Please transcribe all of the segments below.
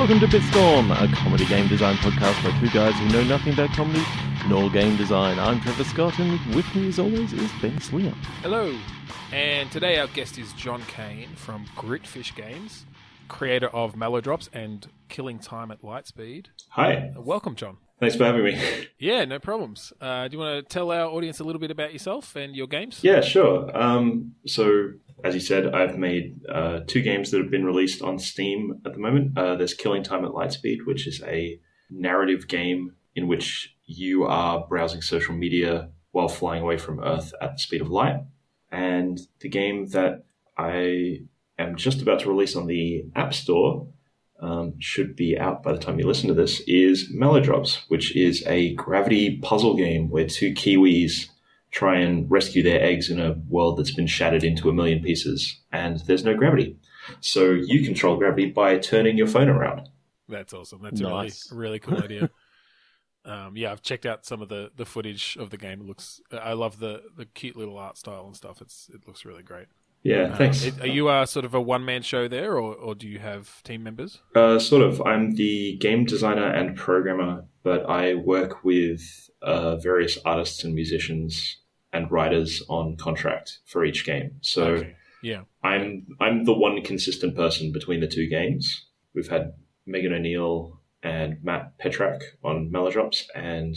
Welcome to Bitstorm, a comedy game design podcast by two guys who know nothing about comedy nor game design. I'm Trevor Scott, and with me as always is Ben Swinger. Hello, and today our guest is John Kane from Gritfish Games, creator of Mallow and Killing Time at Lightspeed. Hi. Welcome, John. Thanks for having me. Yeah, no problems. Do you want to tell our audience a little bit about yourself and your games? Yeah, sure. So, as you said, I've made two games that have been released on Steam at the moment. There's Killing Time at Lightspeed, which is a narrative game in which you are browsing social media while flying away from Earth at the speed of light. And the game that I am just about to release on the App Store, should be out by the time you listen to this, is Mallow, which is a gravity puzzle game where two Kiwis try and rescue their eggs in a world that's been shattered into a million pieces, and there's no gravity. So you control gravity by turning your phone around. That's awesome. That's Nice. a really cool idea. Yeah, I've checked out some of the footage of the game. I love the cute little art style and stuff. It looks really great. Yeah, thanks. Are you sort of a one-man show there, or do you have team members? Sort of. I'm the game designer and programmer, but I work with various artists and musicians and writers on contract for each game. So Okay. Yeah. I'm the one consistent person between the two games. We've had Megan O'Neill and Matt Petrak on Mallow, and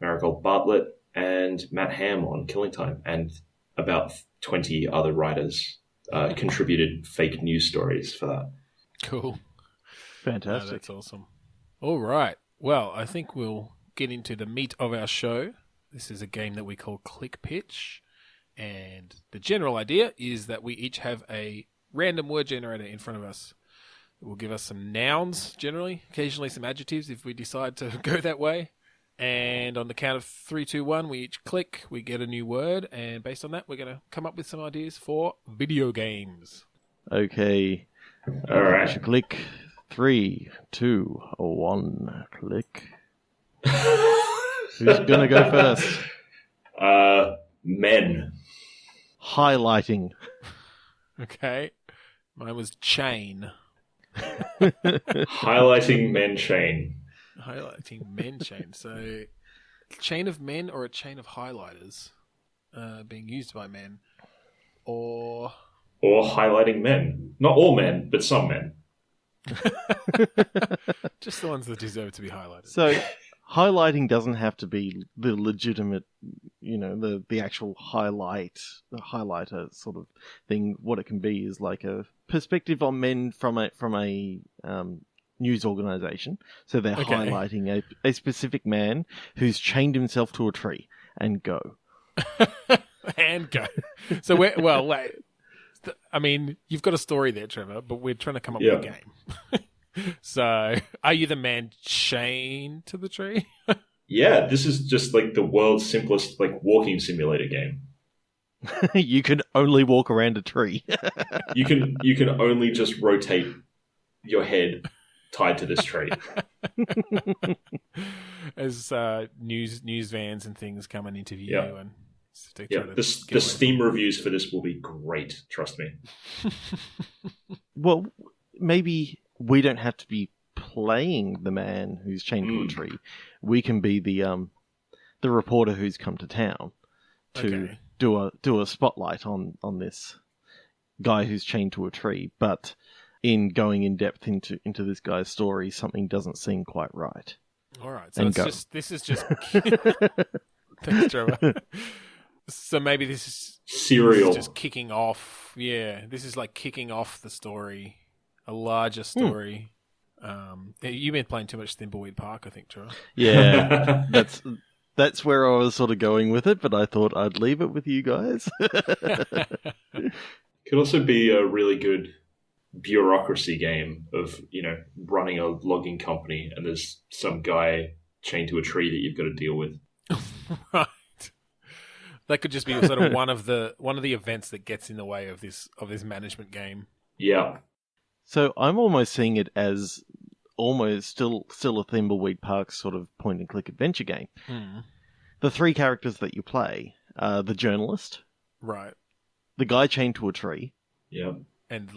Marigold Bartlett and Matt Ham on Killing Time, and about 20 other writers contributed fake news stories for that. Cool. Fantastic. That's awesome. All right. Well, I think we'll get into the meat of our show. This is a game that we call Click Pitch. And the general idea is that we each have a random word generator in front of us. It will give us some nouns, generally, occasionally some adjectives if we decide to go that way. And on the count of 3, 2, 1, we each click, we get a new word, and based on that, we're going to come up with some ideas for video games. Okay. All right. Click. 3, 2, 1, click. Who's going to go first? Men. Highlighting. Okay. Mine was chain. Highlighting men chain. Highlighting men chain. So, chain of men or a chain of highlighters being used by men, or highlighting men. Not all men, but some men. just the ones that deserve to be highlighted. So, highlighting doesn't have to be the legitimate, the actual the highlighter sort of thing. What it can be is like a perspective on men from a news organization. So they're highlighting a specific man who's chained himself to a tree, and go. And go. So wait. I mean, you've got a story there, Trevor, but we're trying to come up with a game. So, are you the man chained to the tree? Yeah, this is just like the world's simplest walking simulator game. You can only walk around a tree. You can only just rotate your head tied to this tree. As news vans and things come and interview you, and the Steam reviews for this will be great. Trust me. Well, maybe we don't have to be playing the man who's chained to a tree. We can be the reporter who's come to town to do a spotlight on this guy who's chained to a tree. But in going in depth into this guy's story, something doesn't seem quite right. All right, so this is just thanks, Trevor. So maybe this is serial. This is just kicking off. Yeah, this is like kicking off the story, a larger story. You've been playing too much Thimbleweed Park, I think, Trevor. Yeah, that's where I was sort of going with it, but I thought I'd leave it with you guys. Could also be a really good bureaucracy game of, running a logging company and there's some guy chained to a tree that you've got to deal with. Right. That could just be sort of one of the events that gets in the way of this management game. Yeah. So I'm almost seeing it as almost still a Thimbleweed Park sort of point and click adventure game. Mm. The three characters that you play are the journalist, right, the guy chained to a tree, yeah,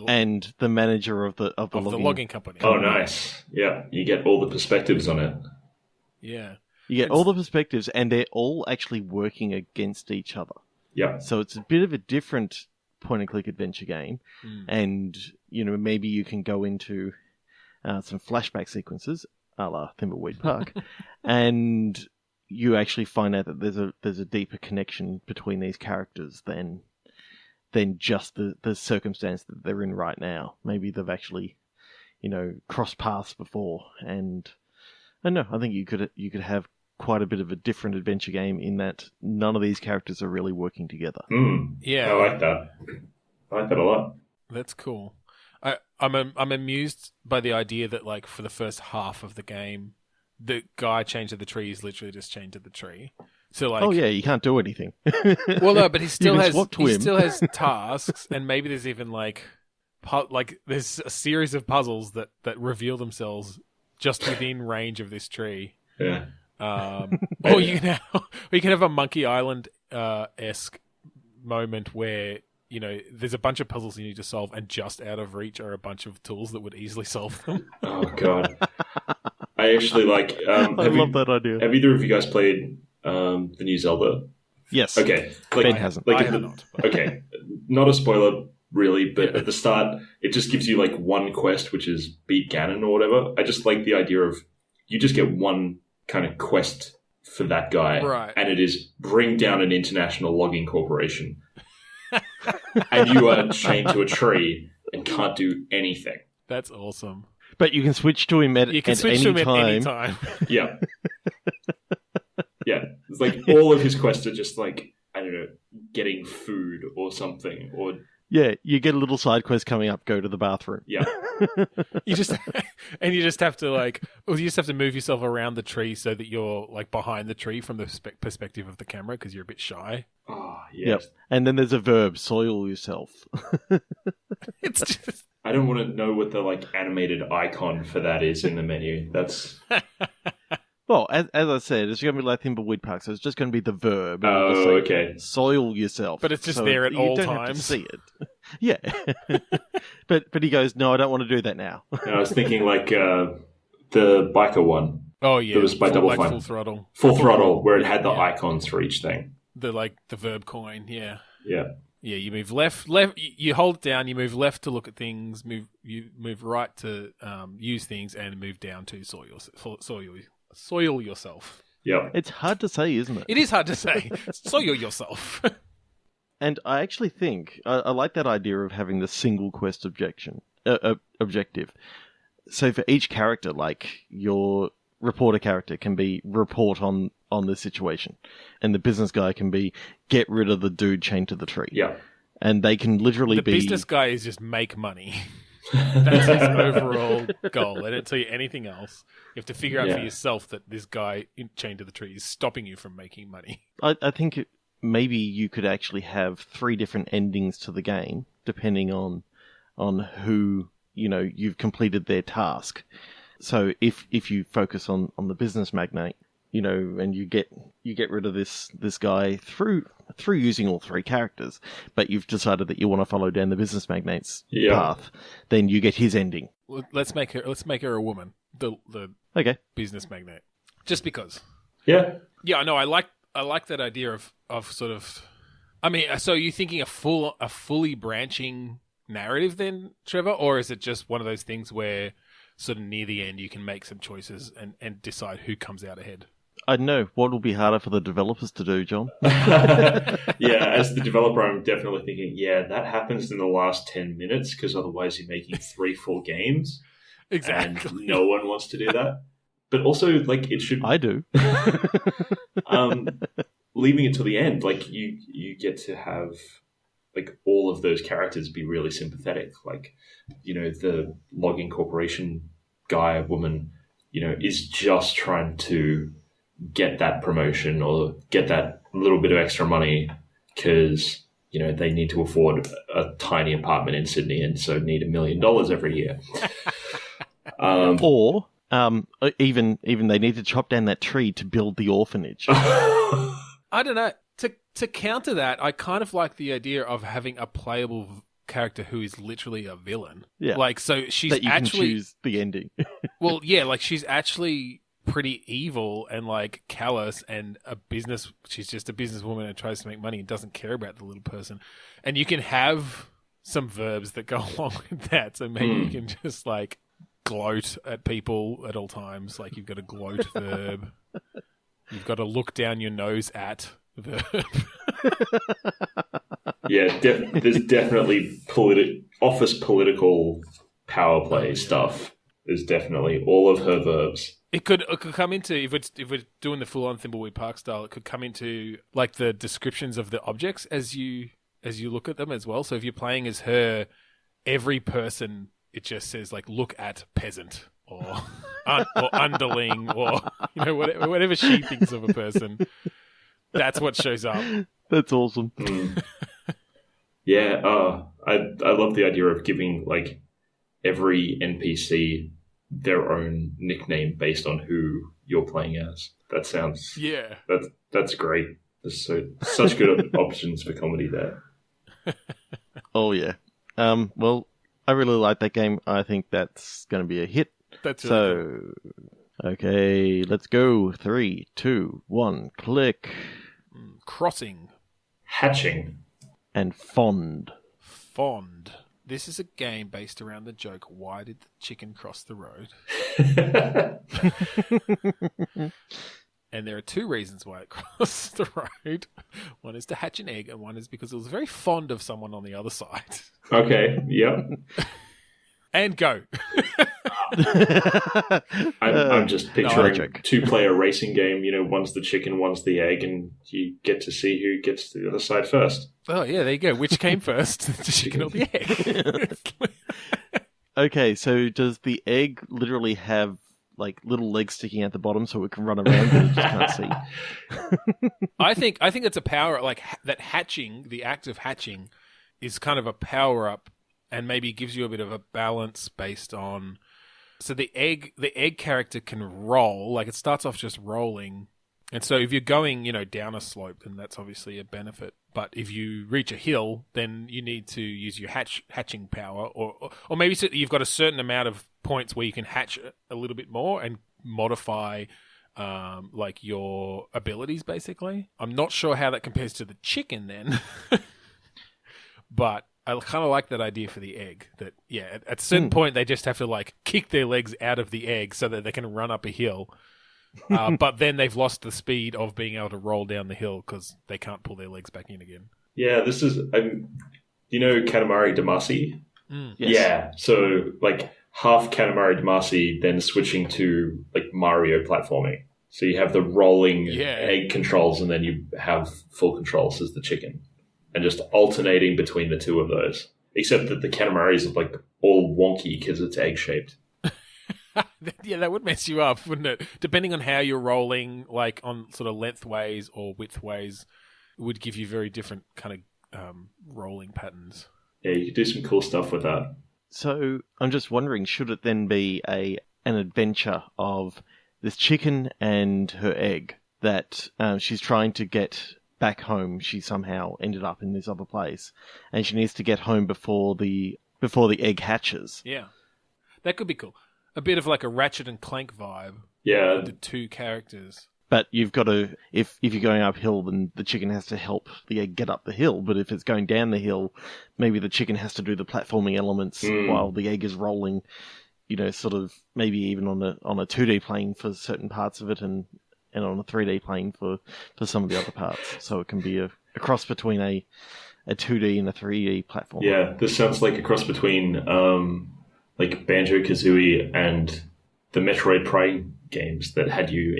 and the manager of the logging company. Oh, nice. Yeah, you get all the perspectives on it. Yeah. You get all the perspectives, and they're all actually working against each other. Yeah. So it's a bit of a different point-and-click adventure game, and maybe you can go into some flashback sequences, a la Thimbleweed Park, and you actually find out that there's a deeper connection between these characters than just the circumstance that they're in right now. Maybe they've actually, crossed paths before, and I don't know. I think you could have quite a bit of a different adventure game in that none of these characters are really working together. Yeah, I like that. I like that a lot. That's cool. I'm amused by the idea that, like, for the first half of the game, the guy chained to the tree is literally just chained to the tree. So, like, you can't do anything. Well, no, but he still has him. tasks, and maybe there's even there's a series of puzzles that reveal themselves just within range of this tree. Yeah. Or you can have a Monkey Island esque moment where there's a bunch of puzzles you need to solve, and just out of reach are a bunch of tools that would easily solve them. Oh god, I actually like. I love that idea. Have either of you guys played the new Zelda? Yes. Okay. Ben hasn't. I have not. Okay, not a spoiler really, but at the start it just gives you like one quest, which is beat Ganon or whatever. I just like the idea of you just get one kind of quest for that guy, right? And it is bring down an international logging corporation. And you are chained to a tree and can't do anything. That's awesome. But you can switch to him at any time. Yeah. Yeah. It's like all of his quests are just like, I don't know, getting food or something. Or yeah, you get a little side quest coming up, go to the bathroom. Yeah. you just have to move yourself around the tree so that you're like behind the tree from the perspective of the camera because you're a bit shy. Oh, yes. Yep. And then there's a verb, soil yourself. It's just... I don't want to know what the like animated icon for that is in the menu. That's... Well, as I said, it's going to be like Thimbleweed Park, so it's just going to be the verb. Oh, okay. Soil yourself. But it's just there at all times. You don't have to see it. Yeah. But he goes, no, I don't want to do that now. I was thinking like the biker one. Oh, yeah. That was by Double Fine. Full Throttle. Full Throttle, where it had the icons for each thing. The verb coin, yeah. Yeah. Yeah, you move left. You hold it down. You move left to look at things. You move right to use things, and move down to soil yourself. Yeah, it's hard to say, isn't it? It is hard to say. Soil yourself. And I actually think I like that idea of having the single quest objective. So for each character, like your reporter character can be report on the situation, and the business guy can be get rid of the dude chained to the tree. Yeah, and they can literally be... The business guy is just make money. That's his overall goal. They don't tell you anything else. You have to figure out for yourself that this guy chained to the tree is stopping you from making money. I think maybe you could actually have 3 different endings to the game, depending on who you've completed their task. So if you focus on the business magnate, and you get rid of this guy through using all 3 characters, but you've decided that you want to follow down the business magnate's path, then you get his ending. Let's make her a woman. The business magnate. Just because. Yeah. Yeah, no, I like that idea of sort of. I mean, so are you thinking a fully branching narrative then, Trevor, or is it just one of those things where sort of near the end you can make some choices and decide who comes out ahead? I don't know. What will be harder for the developers to do, John? Yeah, as the developer, I'm definitely thinking, that happens in the last 10 minutes because otherwise you're making 3 full games. Exactly. And no one wants to do that. But also, like, it should... I do. Leaving it till the end, like, you get to have, like, all of those characters be really sympathetic. Like, the logging corporation guy, woman, is just trying to get that promotion or get that little bit of extra money because, they need to afford a tiny apartment in Sydney and so need $1 million every year. Or even they need to chop down that tree to build the orphanage. I don't know. To counter that, I kind of like the idea of having a playable character who is literally a villain. Yeah. Like, so she's that you actually... can choose the ending. Well, yeah, like, she's actually pretty evil and, like, callous and she's just a businesswoman and tries to make money and doesn't care about the little person. And you can have some verbs that go along with that. So maybe you can just, like, gloat at people at all times. Like, you've got a gloat verb. You've got to look down your nose at verb. Yeah, there's definitely office political power play stuff. There's definitely all of her verbs. It could come into, if we're doing the full-on Thimbleweed Park style, it could come into, like, the descriptions of the objects as you look at them as well. So if you're playing as her, every person, it just says, like, look at peasant or underling or, you know, whatever she thinks of a person. That's what shows up. That's awesome. Yeah, I love the idea of giving, like, every NPC their own nickname based on who you're playing as. That sounds... Yeah. That's great. There's such good options for comedy there. Oh, yeah. Well, I really like that game. I think that's going to be a hit. That's really cool. Okay, let's go. 3, 2, 1, click. Crossing. Hatching. And fond. Fond. This is a game based around the joke, why did the chicken cross the road? And there are two reasons why it crossed the road. One is to hatch an egg, and one is because it was very fond of someone on the other side. Okay, yep. And go. I'm just picturing a two-player racing game. You know, one's the chicken, one's the egg, and you get to see who gets to the other side first. Oh, yeah, there you go. Which came first, the chicken or the egg? Okay, so does the egg literally have, like, little legs sticking out the bottom so it can run around but it just can't see? I think it's a power, like, that hatching, the act of hatching, is kind of a power-up and maybe gives you a bit of a balance based on... So the egg character can roll, like, it starts off just rolling. And so if you're going, you know, down a slope, then that's obviously a benefit. But if you reach a hill, then you need to use your hatching power, or maybe you've got a certain amount of points where you can hatch a little bit more and modify, like, your abilities, basically. I'm not sure how that compares to the chicken then, but I kind of like that idea for the egg. That, yeah, at a certain point they just have to, like, kick their legs out of the egg so that they can run up a hill. But then they've lost the speed of being able to roll down the hill because they can't pull their legs back in again. Yeah, this is, you know, Katamari Damacy? Yes. Yeah, so, like, half Katamari Damacy, then switching to, like, Mario platforming. So you have the rolling egg controls, and then you have full controls as the chicken. And just alternating between the two of those. Except that the Katamaris are, like, all wonky because it's egg-shaped. Yeah, that would mess you up, wouldn't it? Depending on how you're rolling, like on sort of lengthways or widthways, it would give you very different kind of rolling patterns. Yeah, you could do some cool stuff with that. So I'm just wondering, should it then be an adventure of this chicken and her egg that she's trying to get back home? She somehow ended up in this other place, and she needs to get home before the egg hatches. Yeah, that could be cool. A bit of like a Ratchet and Clank vibe. Yeah. With the two characters. But you've got to, if you're going uphill, then the chicken has to help the egg get up the hill. But if it's going down the hill, maybe the chicken has to do the platforming elements while the egg is rolling, you know, sort of maybe even on a 2D plane for certain parts of it and on a 3D plane for some of the other parts. So it can be a cross between a 2D and a 3D platform. Yeah, this sounds like a cross between like Banjo-Kazooie and the Metroid Prime games that had you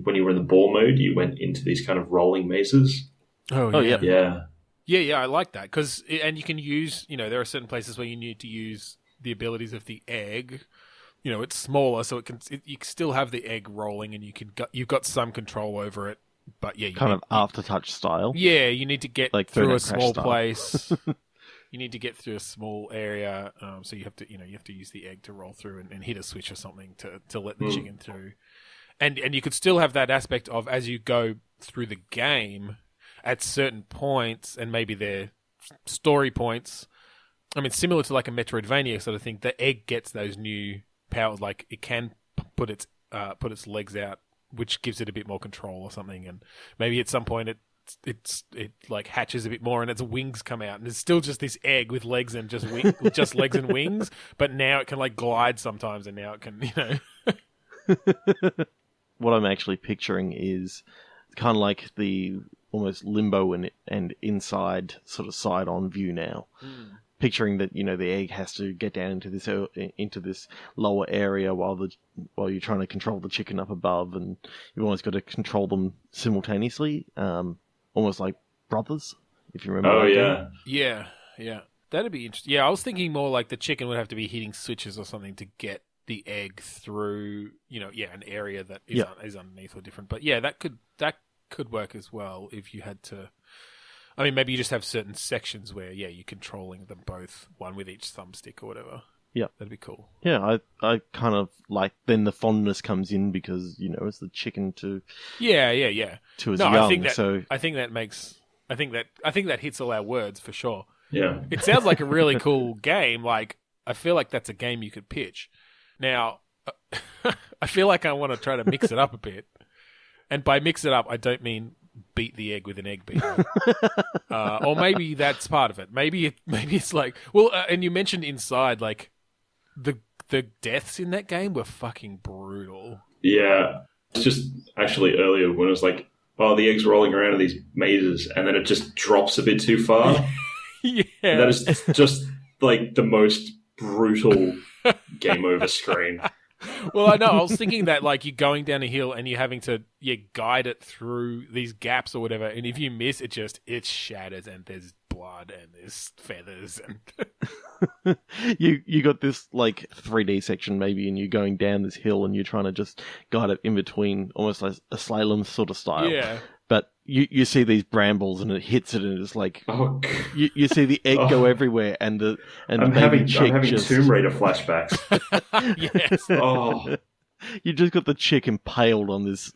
when you were in the ball mode, you went into these kind of rolling mazes. Oh yeah. Yeah, I like that and you can use, you know, there are certain places where you need to use the abilities of the egg. You know, it's smaller, so you can still have the egg rolling, and you've got some control over it. But yeah, kind of aftertouch style. Yeah, you need to get like through a small place. You need to get through a small area, so you have to use the egg to roll through and hit a switch or something to let the chicken through. And you could still have that aspect of, as you go through the game, at certain points, and maybe they're story points, I mean, similar to like a Metroidvania sort of thing, the egg gets those new powers. Like it can put its legs out, which gives it a bit more control or something. And maybe at some point it like hatches a bit more and its wings come out, and it's still just this egg with legs and just legs and wings. But now it can like glide sometimes, and now it can, What I'm actually picturing is kind of like the almost limbo and inside sort of side-on view now. Picturing that, the egg has to get down into this lower area while you're trying to control the chicken up above, and you've always got to control them simultaneously, almost like brothers, if you remember. Oh, that yeah. game. Yeah. That'd be interesting. Yeah, I was thinking more like the chicken would have to be hitting switches or something to get the egg through, an area that is underneath or different. But yeah, that could work as well if you had to. I mean, maybe you just have certain sections where, you're controlling them both, one with each thumbstick or whatever. Yeah. That'd be cool. Yeah, I kind of like, then the fondness comes in because, it's the chicken to Yeah. to as No, young. I think that hits all our words for sure. Yeah. It sounds like a really cool game. Like, I feel like that's a game you could pitch. Now, I feel like I want to try to mix it up a bit. And by mix it up, I don't mean beat the egg with an egg beater. Or maybe that's part of it. Maybe it's like, and you mentioned inside, like, the deaths in that game were fucking brutal. Yeah. It's just actually earlier when it was like, oh, the egg's rolling around in these mazes, and then it just drops a bit too far. Yeah. And that is just like the most brutal game over screen. Well, I know. I was thinking that, like, you're going down a hill and you're having to guide it through these gaps or whatever, and if you miss, it shatters, and there's blood and there's feathers and you got this like 3D section maybe, and you're going down this hill and you're trying to just guide it in between, almost like a slalom sort of style. Yeah. But you see these brambles and it hits it, and it's like you see the egg Oh. go everywhere, and the I'm baby chick having just Tomb Raider flashbacks. Yes. Oh, you just got the chick impaled on this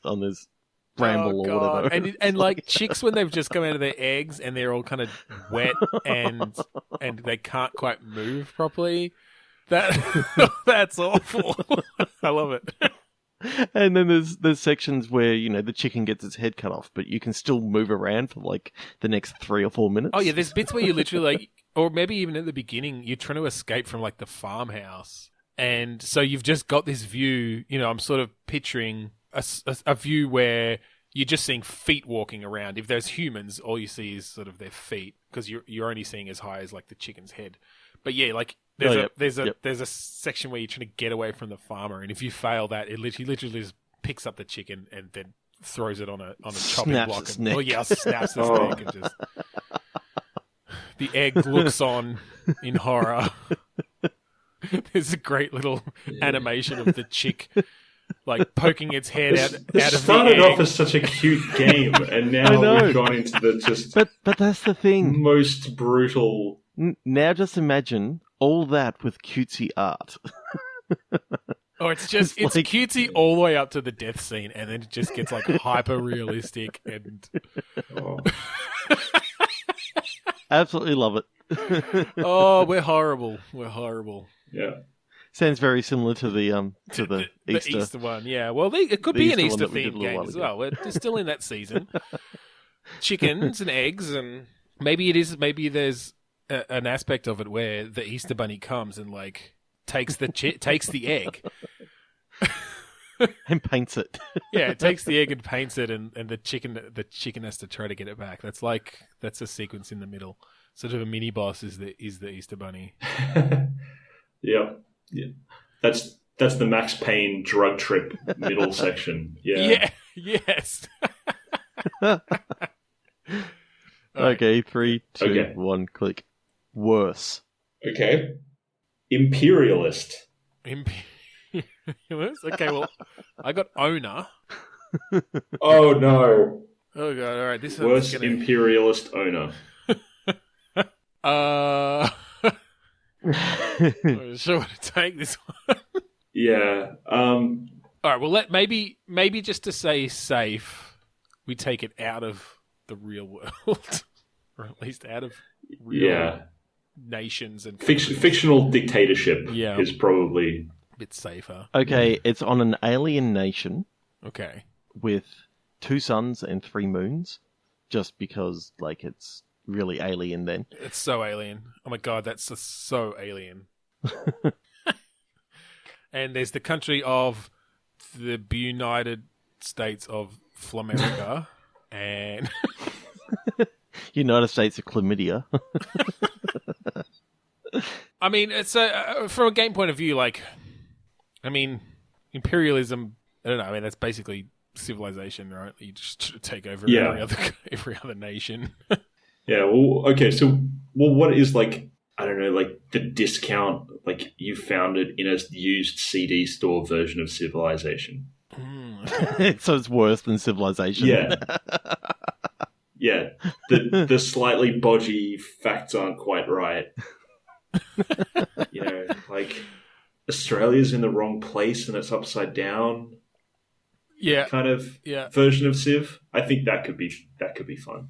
bramble or whatever. And like chicks when they've just come out of their eggs and they're all kind of wet and they can't quite move properly. That's awful. I love it. And then there's sections where the chicken gets its head cut off, but you can still move around for like the next 3 or 4 minutes. Oh yeah, there's bits where you literally like, or maybe even at the beginning, you're trying to escape from like the farmhouse, and so you've just got this view. I'm sort of picturing a view where you're just seeing feet walking around. If there's humans, all you see is sort of their feet, because you're only seeing as high as like the chicken's head. But yeah, like there's a section where you're trying to get away from the farmer, and if you fail that, he literally just picks up the chicken and then throws it on a chopping Snaps block. its neck. Oh yeah, snaps its neck, and just the egg looks on in horror. There's a great little animation of the chick like poking its head out of the egg. It started off as such a cute game, and now we've gone into the just But that's the thing. most brutal. Now just imagine all that with cutesy art. Oh, it's like, cutesy all the way up to the death scene, and then it just gets like hyper realistic and Oh. Absolutely love it. oh, we're horrible. We're horrible. Yeah. Sounds very similar to the The Easter one, yeah. Well, it could be an Easter one Easter that we did a themed little game while as ago. well. We're still in that season. Chickens and eggs, and maybe there's an aspect of it where the Easter bunny comes and like takes the egg. and paints it. Yeah, it takes the egg and paints it, and the chicken has to try to get it back. That's a sequence in the middle. Sort of a mini boss is the Easter bunny. Yeah. That's the Max Payne drug trip middle section. Yeah. Yeah. Yes. Okay, 3, 2, Okay. 1, click. Worse. Okay. Imperialist. Imperialist? Okay, well, I got owner. Oh no. Oh god! All right, this Worst one's gonna. imperialist owner. I'm not sure what to take this one. Yeah. All right. Well, maybe just to say safe, we take it out of the real world, or at least out of real. Yeah. nations and fictional dictatorship is probably a bit safer. Okay, it's on an alien nation. Okay. With 2 suns and 3 moons, just because, like, it's really alien then. It's so alien. Oh my god, that's just so alien. And there's the country of the United States of Flamerica and... United States of chlamydia. I mean, it's from a game point of view, like, I mean, imperialism, I don't know, I mean, that's basically civilization, right? You just take over every other nation. Yeah, well, okay, so, what is, like, I don't know, like, the discount, like, you found it in a used CD store version of Civilization? So it's worse than Civilization. Yeah. Yeah, the slightly bodgy facts aren't quite right. You know, like, Australia's in the wrong place and it's upside down. Yeah. Kind of version of Civ. I think that could be fun.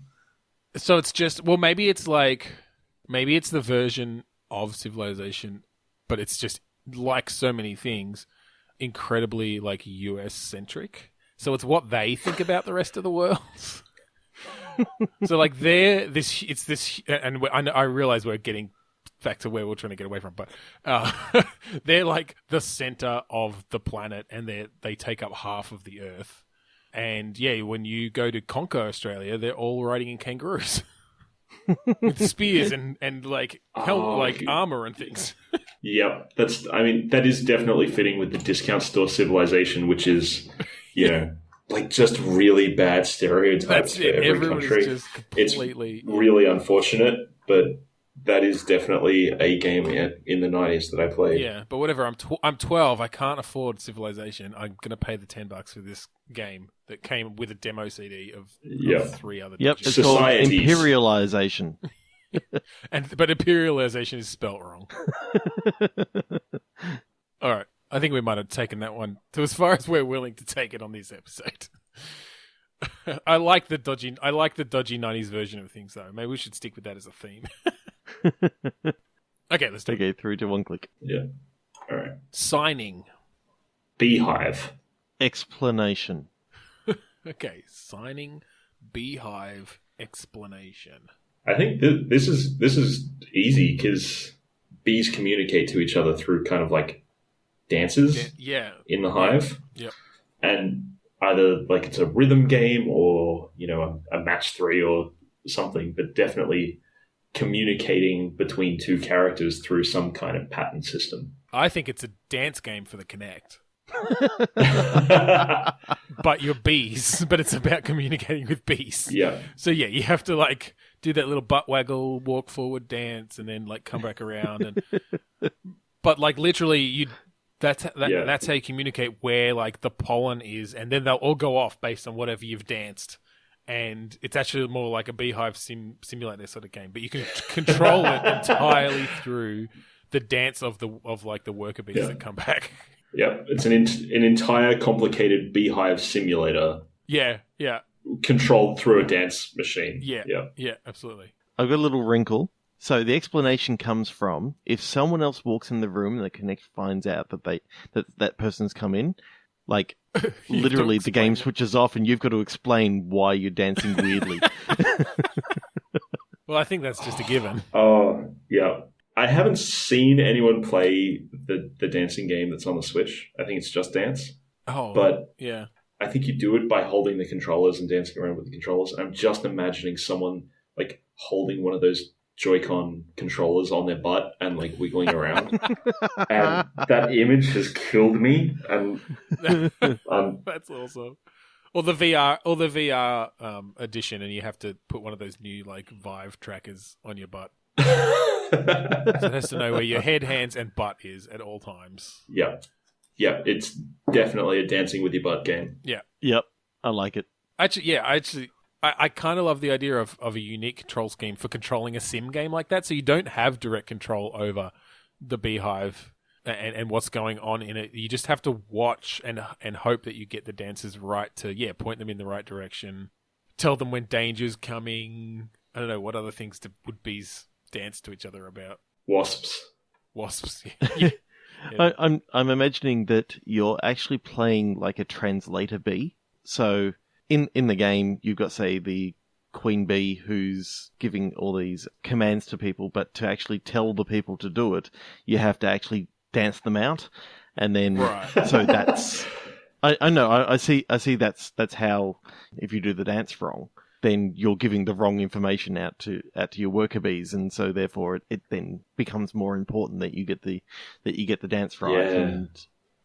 So it's just, well, maybe it's the version of Civilization, but it's just, like so many things, incredibly, like, US-centric. So it's what they think about the rest of the world. So, like, and I realize we're getting back to where we're trying to get away from, but they're, like, the center of the planet, and they take up half of the Earth. And, yeah, when you go to conquer Australia, they're all riding in kangaroos. With spears and like, armor and things. Yep, that is definitely fitting with the discount store Civilization, which is, you know... like, just really bad stereotypes for every country. Just completely... It's really unfortunate, but that is definitely a game in the 90s that I played. Yeah, but whatever. I'm 12. I can't afford Civilization. I'm going to pay the $10 for this game that came with a demo CD of 3 other Yep, digits. it's called Imperialization. But Imperialization is spelt wrong. All right. I think we might have taken that one to as far as we're willing to take it on this episode. I like the dodgy 90s version of things, though. Maybe we should stick with that as a theme. Okay, let's do it. Okay, 3 to 1 click. Yeah. All right. Signing. Beehive. Explanation. Okay, signing, Beehive, explanation. I think this is easy because bees communicate to each other through kind of like dances in the hive. Yep. And either like it's a rhythm game or, you know, a match 3 or something, but definitely communicating between 2 characters through some kind of pattern system. I think it's a dance game for the Kinect. But you're bees, but it's about communicating with bees. Yeah. So yeah, you have to like do that little butt waggle, walk forward dance, and then like come back around and but like literally that's how you communicate where like the pollen is, and then they'll all go off based on whatever you've danced. And it's actually more like a Beehive simulator sort of game, but you can control it entirely through the dance of the worker bees that come back. Yeah, it's an entire complicated Beehive simulator. Yeah. Controlled through a dance machine. Yeah, absolutely. I've got a little wrinkle. So the explanation comes from if someone else walks in the room and the Kinect finds out that person's come in, like literally the game switches off and you've got to explain why you're dancing weirdly. Well, I think that's just a given. Oh, yeah. I haven't seen anyone play the dancing game that's on the Switch. I think it's Just Dance. Oh, but yeah. I think you do it by holding the controllers and dancing around with the controllers. And I'm just imagining someone like holding one of those Joy-Con controllers on their butt and like wiggling around. And that image has killed me. And that's awesome. Or the VR edition, and you have to put one of those new like Vive trackers on your butt. So it has to know where your head, hands, and butt is at all times. Yeah, it's definitely a dancing with your butt game. Yeah. Yep, I like it. I kind of love the idea of a unique control scheme for controlling a sim game like that, so you don't have direct control over the Beehive and what's going on in it. You just have to watch and hope that you get the dancers right to, point them in the right direction, tell them when danger's coming. I don't know, what other things would bees dance to each other about Wasps. Yeah. I'm imagining that you're actually playing like a translator bee. So in the game, you've got, say, the queen bee who's giving all these commands to people, but to actually tell the people to do it, you have to actually dance them out, and then so that's I know I see that's how, if you do the dance wrong, then you're giving the wrong information out to your worker bees, and so therefore it then becomes more important that you get the dance right. Yeah. And...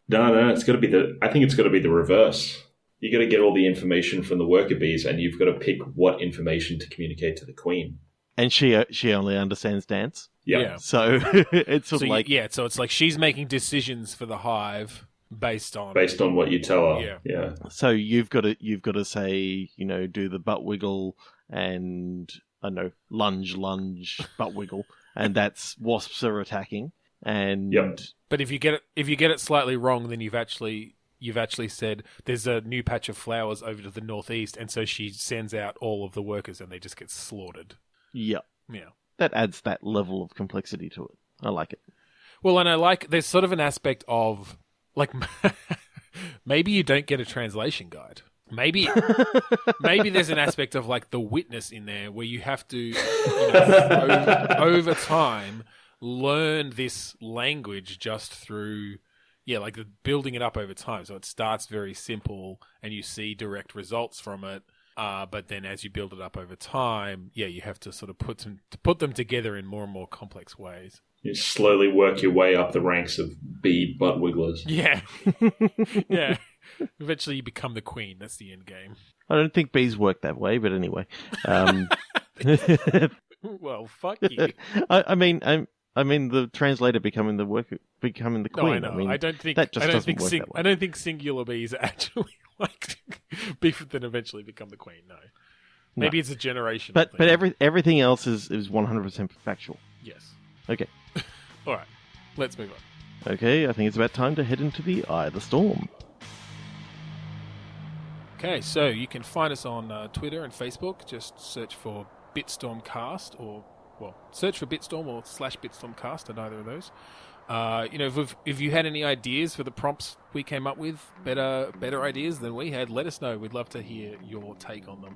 No, it's got to be I think it's got to be the reverse. You got to get all the information from the worker bees, and you've got to pick what information to communicate to the queen. And she only understands dance. Yeah. So it's sort of like so it's like she's making decisions for the hive based on what you tell her. Yeah. So you've got to say, do the butt wiggle and I don't know, lunge, butt wiggle, and that's wasps are attacking. And but if you get it slightly wrong, then you've actually said there's a new patch of flowers over to the northeast, and so she sends out all of the workers, and they just get slaughtered. Yeah. That adds that level of complexity to it. I like it. Well, and there's sort of an aspect of like maybe you don't get a translation guide. Maybe there's an aspect of like the witness in there where you have to over time learn this language just through like building it up over time. So it starts very simple and you see direct results from it. But then as you build it up over time, you have to sort of put them together in more and more complex ways. You slowly work your way up the ranks of bee butt wigglers. Yeah. Yeah. Eventually you become the queen. That's the end game. I don't think bees work that way, but anyway. Well, fuck you. I mean the translator becoming the queen. No, I know. I don't think singular bees are actually like then eventually become the queen. No. Maybe it's a generation. But everything else is 100% factual. Yes. Okay. All right. Let's move on. Okay, I think it's about time to head into the Eye of the Storm. Okay, so you can find us on Twitter and Facebook. Just search for BitstormCast search for Bitstorm or /BitstormCast on either of those. If you had any ideas for the prompts we came up with, better ideas than we had, let us know. We'd love to hear your take on them.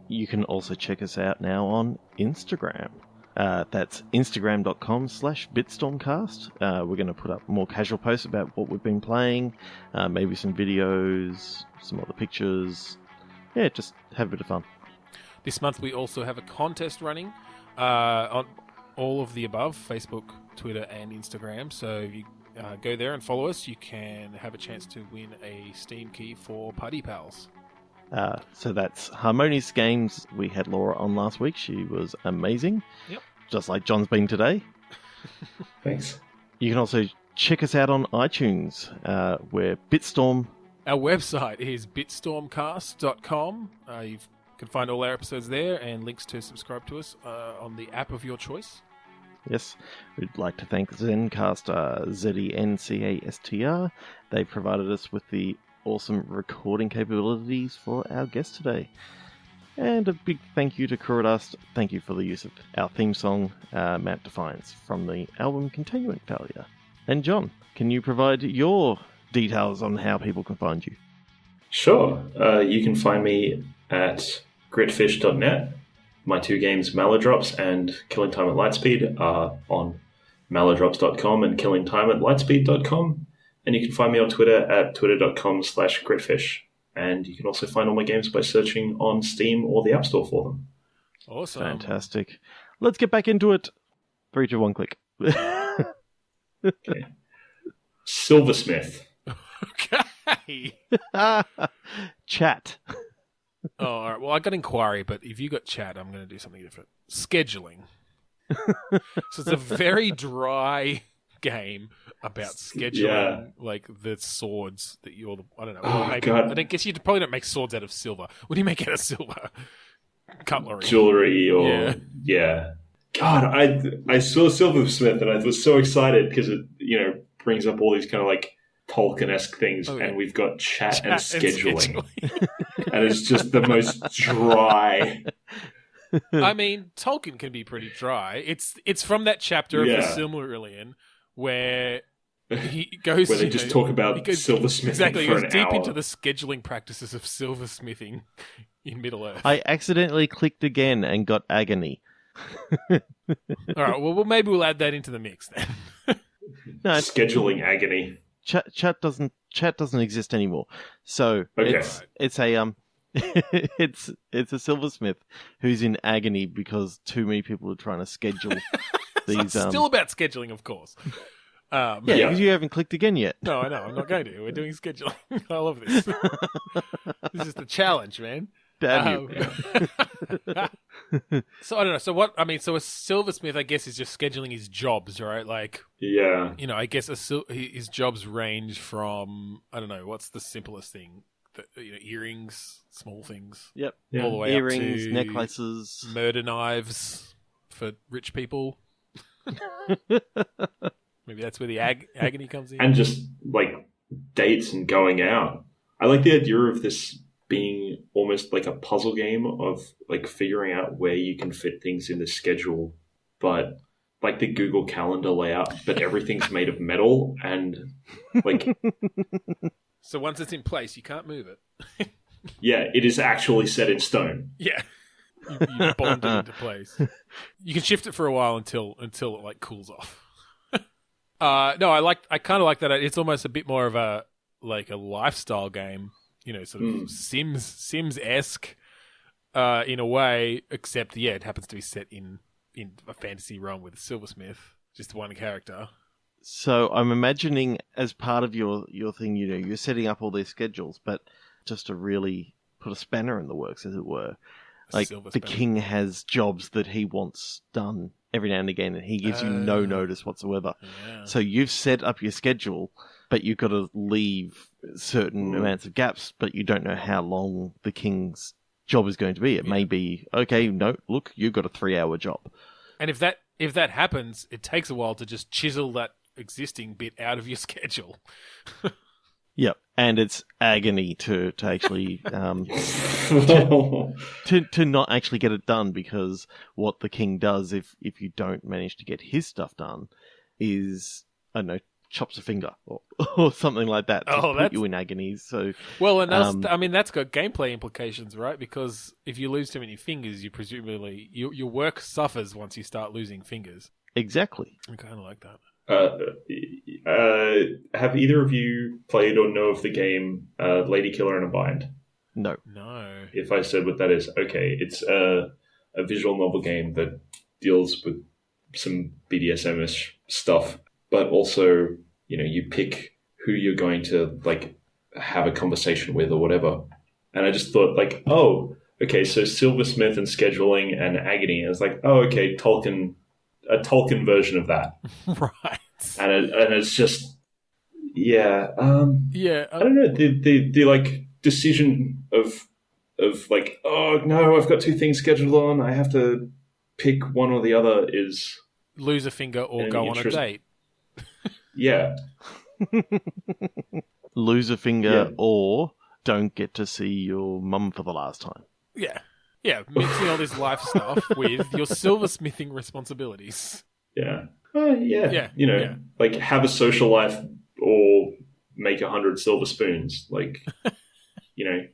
You can also check us out now on Instagram. That's instagram.com/BitstormCast. We're going to put up more casual posts about what we've been playing, maybe some videos, some other pictures. Yeah, just have a bit of fun. This month we also have a contest running on all of the above, Facebook, Twitter and Instagram. So if you go there and follow us, you can have a chance to win a Steam key for Party Pals. So that's Harmonious Games. We had Laura on last week. She was amazing. Yep. Just like John's been today. Thanks. You can also check us out on iTunes. We're Bitstorm. Our website is bitstormcast.com. You can find all our episodes there and links to subscribe to us on the app of your choice. Yes, we'd like to thank Zencastr, Zencastr. They provided us with the awesome recording capabilities for our guest today. And a big thank you to Kurodust. Thank you for the use of our theme song, Map Defiance, from the album Continuant Failure. And John, can you provide your details on how people can find you? Sure. You can find me at gritfish.net. My two games, Mallow and Killing Time at Lightspeed, are on mallowdrops.com and killingtime@lightspeed.com. And you can find me on Twitter at twitter.com/gritfish. And you can also find all my games by searching on Steam or the App Store for them. Awesome. Fantastic. Let's get back into it. 3, 2, 1, click. Okay. Silversmith. Okay. Chat. Oh, all right. Well, I got inquiry, but if you got chat, I'm going to do something different. Scheduling. So it's a very dry game about scheduling, like the swords that I don't know. Oh, God. I guess you probably don't make swords out of silver. What do you make out of silver? Cutlery. Jewelry or... Yeah. God, I saw Silversmith and I was so excited because it, brings up all these kind of like Tolkien-esque things, and we've got chat and scheduling. And it's just the most dry I mean, Tolkien can be pretty dry. It's from that chapter of the Silmarillion where he goes... Where they just talk about silversmithing exactly, for he goes an deep hour. into the scheduling practices of silversmithing in Middle-earth. I accidentally clicked again and got Agony. All right, well, maybe we'll add that into the mix then. No, Scheduling Agony. Chat doesn't exist anymore. So it's a it's a silversmith who's in agony because too many people are trying to schedule these. So it's still about scheduling, of course. Because you haven't clicked again yet. No, I know. I'm not going to. We're doing scheduling. I love this. This is the challenge, man. Damn you. So I don't know. So what? I mean, so a silversmith, I guess, is just scheduling his jobs, right? Like, I guess his jobs range from, I don't know, what's the simplest thing? Earrings, small things. Yep. All the way earrings, up to necklaces, murder knives for rich people. Maybe that's where the agony comes in. And just like dates and going out. I like the idea of this being almost like a puzzle game of like figuring out where you can fit things in the schedule, but like the Google Calendar layout, but everything's made of metal and like... So once it's in place, you can't move it. Yeah, it is actually set in stone. Yeah. You bond it into place. You can shift it for a while until it like cools off. No, I kind of like that. It's almost a bit more of a lifestyle game, sort of Sims-esque in a way, except it happens to be set in a fantasy realm with a silversmith, just one character. So I'm imagining as part of your thing, you're setting up all these schedules, but just to really put a spanner in the works, as it were, like the king has jobs that he wants done every now and again, and he gives you no notice whatsoever. Yeah. So you've set up your schedule, but you've got to leave certain amounts of gaps, but you don't know how long the king's job is going to be. It may be, okay, no, look, you've got a 3-hour job. And if that happens, it takes a while to just chisel that existing bit out of your schedule. Yep, and it's agony to actually to not actually get it done, because what the king does if you don't manage to get his stuff done is, I don't know, chops a finger or something like that to put you in agony. So and that's got gameplay implications, right? Because if you lose too many fingers, you presumably your work suffers once you start losing fingers. Exactly. I kind of like that. Have either of you played or know of the game Lady Killer in a Bind? No. If I said what that is, okay. It's a visual novel game that deals with some BDSM-ish stuff, but also, you pick who you're going to like have a conversation with or whatever. And I just thought like, oh, okay, so Silversmith and scheduling and agony. And it's like, oh, okay, a Tolkien version of that. Right. And it's just, I don't know, the like decision of like, oh no, I've got 2 things scheduled on, I have to pick one or the other is... Lose a finger or go on a date. Yeah. Lose a finger or don't get to see your mum for the last time. Yeah. Yeah, mixing all this life stuff with your silversmithing responsibilities. Yeah. Like have a social life or make 100 silver spoons. Like, you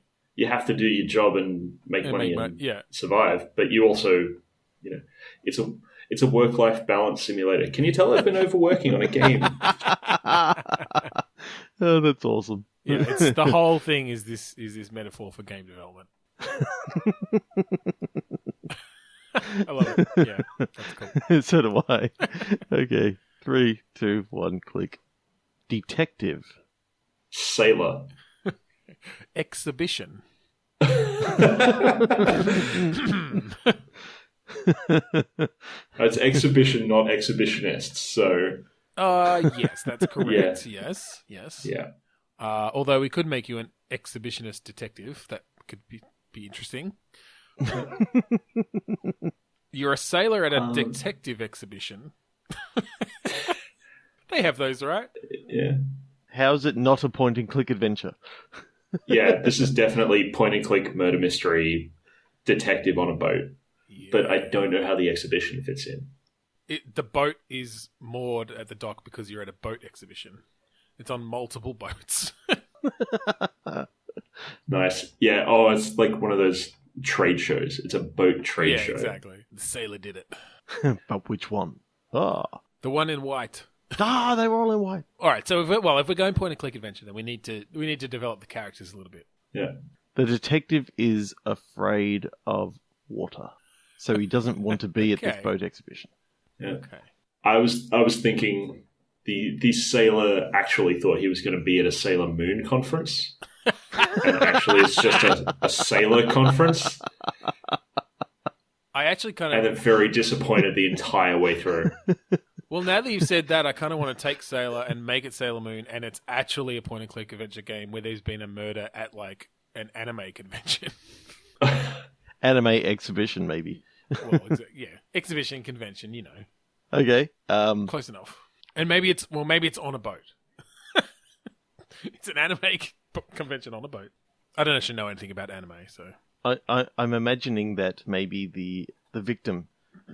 have to do your job and make money and survive. But you also, it's a work-life balance simulator. Can you tell I've been overworking on a game? Oh, that's awesome. Yeah, it's the whole thing is this metaphor for game development. I love it. Yeah, that's cool. So do I. Okay, 3, 2, 1, click. Detective. Sailor. Exhibition. It's exhibition, not exhibitionist. So. Yes, that's correct. Yeah. Yes. Yeah. Although we could make you an exhibitionist detective. That could be interesting. You're a sailor at a detective exhibition. They have those, right? Yeah. How is it not a point-and-click adventure? Yeah, this is definitely point-and-click murder mystery detective on a boat. but I don't know how the exhibition fits in. The boat is moored at the dock because you're at a boat exhibition. It's on multiple boats. Nice. Yeah. Oh, it's like one of those trade shows. It's a boat trade show. Yeah, exactly. The sailor did it. But which one? Ah, The one in white. they were all in white. All right. So if we're going point and click adventure, then we need to develop the characters a little bit. Yeah. The detective is afraid of water, so he doesn't want to be at this Okay. boat exhibition. Yeah. Okay. I was thinking the sailor actually thought he was going to be at a Sailor Moon conference, and actually it's just a sailor conference, I actually kind and of. then very disappointed the entire way through. Well, now that you've said that, I kind of want to take Sailor and make it Sailor Moon, and it's actually a point and click adventure game where there's been a murder at like an anime convention. Anime exhibition, maybe. Well, yeah, exhibition convention, you know, Okay. close enough. And maybe it's on a boat. It's an anime convention on a boat. I don't actually know anything about anime, so I'm imagining that maybe the victim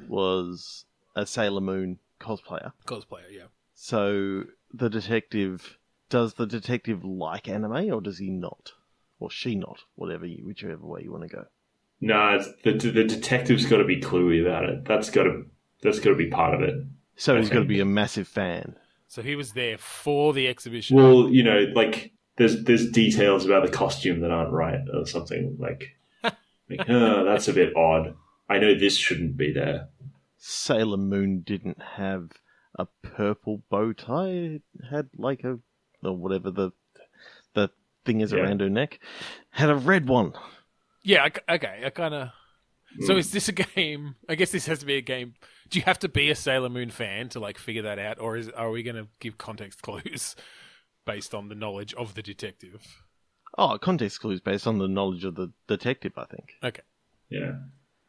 was a Sailor Moon cosplayer. cosplayer, yeah. So does the detective like anime, or does he not? Or she not? Whichever way you want to go. No, the detective's got to be cluey about it. That's got to be part of it. So he's got to think. be a massive fan. So he was there for the exhibition. Well, you know, like there's details about the costume that aren't right or something like that's a bit odd. I know this shouldn't be there. Sailor Moon didn't have a purple bow tie. It had like or whatever the thing is around her neck. Had a red one. Yeah, okay. I kind of. So is this a game? I guess this has to be a game. Do you have to be a Sailor Moon fan to like figure that out, or are we going to give context clues based on the knowledge of the detective? Oh, context clues based on the knowledge of the detective, I think. Okay. Yeah,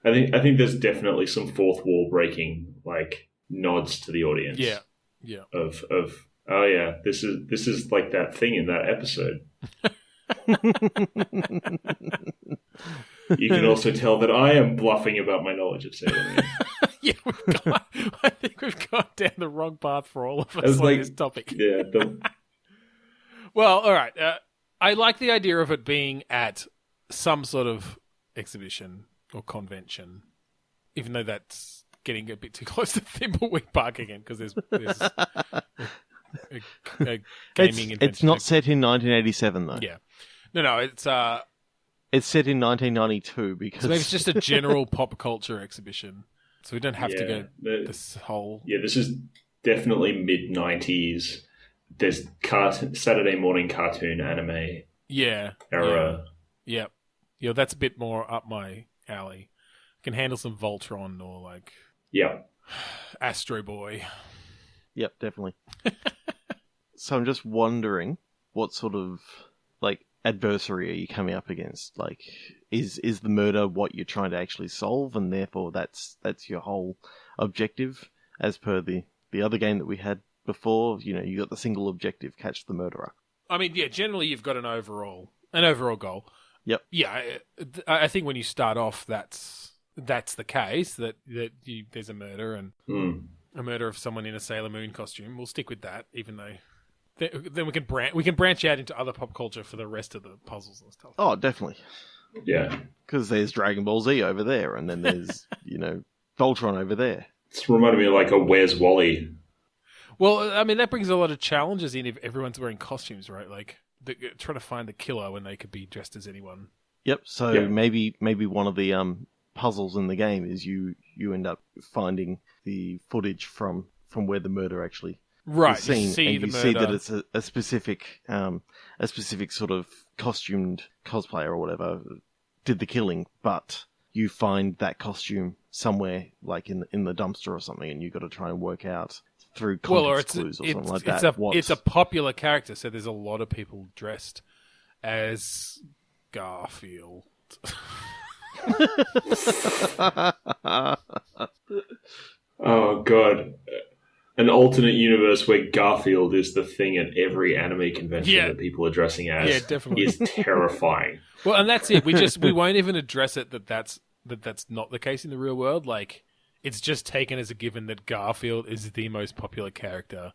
I think there's definitely some fourth wall breaking like nods to the audience. Yeah. Of oh yeah, this is like that thing in that episode. You can also tell that I am bluffing about my knowledge of Sailor Moon. Yeah, I think we've gone down the wrong path for all of us It's on like- this topic. Yeah, Well, all right. I like the idea of it being at some sort of exhibition or convention, even though that's getting a bit too close to Thimbleweed Park again, because there's a gaming invention. It's not set in 1987 though. Yeah. No, It's set in 1992 because so maybe it's just a general pop culture exhibition. So we don't have to Yeah, go this whole... yeah, this is definitely mid-90s. There's Saturday morning cartoon anime Yeah. era. Yeah. Yeah, that's a bit more up my alley. Can handle some Voltron or like Yeah. Astro Boy. Yep, definitely. So I'm just wondering what sort of like adversary are you coming up against? Like, is the murder what you're trying to actually solve, and therefore that's your whole objective, as per the other game that we had before? You know, you got the single objective: catch the murderer. I mean, yeah, generally you've got an overall goal. Yep. Yeah, I think when you start off, that's the case that there's a murder and a murder of someone in a Sailor Moon costume. We'll stick with that, even though then we can branch out into other pop culture for the rest of the puzzles and stuff. Oh, definitely. Yeah. Because there's Dragon Ball Z over there, and then there's Voltron over there. It's reminded me of like a Where's Wally? Well, I mean, that brings a lot of challenges in if everyone's wearing costumes, right? Like, trying to find the killer when they could be dressed as anyone. Yep. So Yep. maybe one of the puzzles in the game is you end up finding the footage from where the murder actually Right, is seen, you see and the you see that murder. it's a specific sort of costumed cosplayer or whatever did the killing, but you find that costume somewhere, like in the dumpster or something, and you've got to try and work out through context clues or something like that. It's a popular character, so there's a lot of people dressed as Garfield. Oh god. An alternate universe where Garfield is the thing at every anime convention Yeah. that people are dressing as Yeah, definitely. is terrifying. Well, and that's it. We won't even address it that's that that's not the case in the real world. Like, it's just taken as a given that Garfield is the most popular character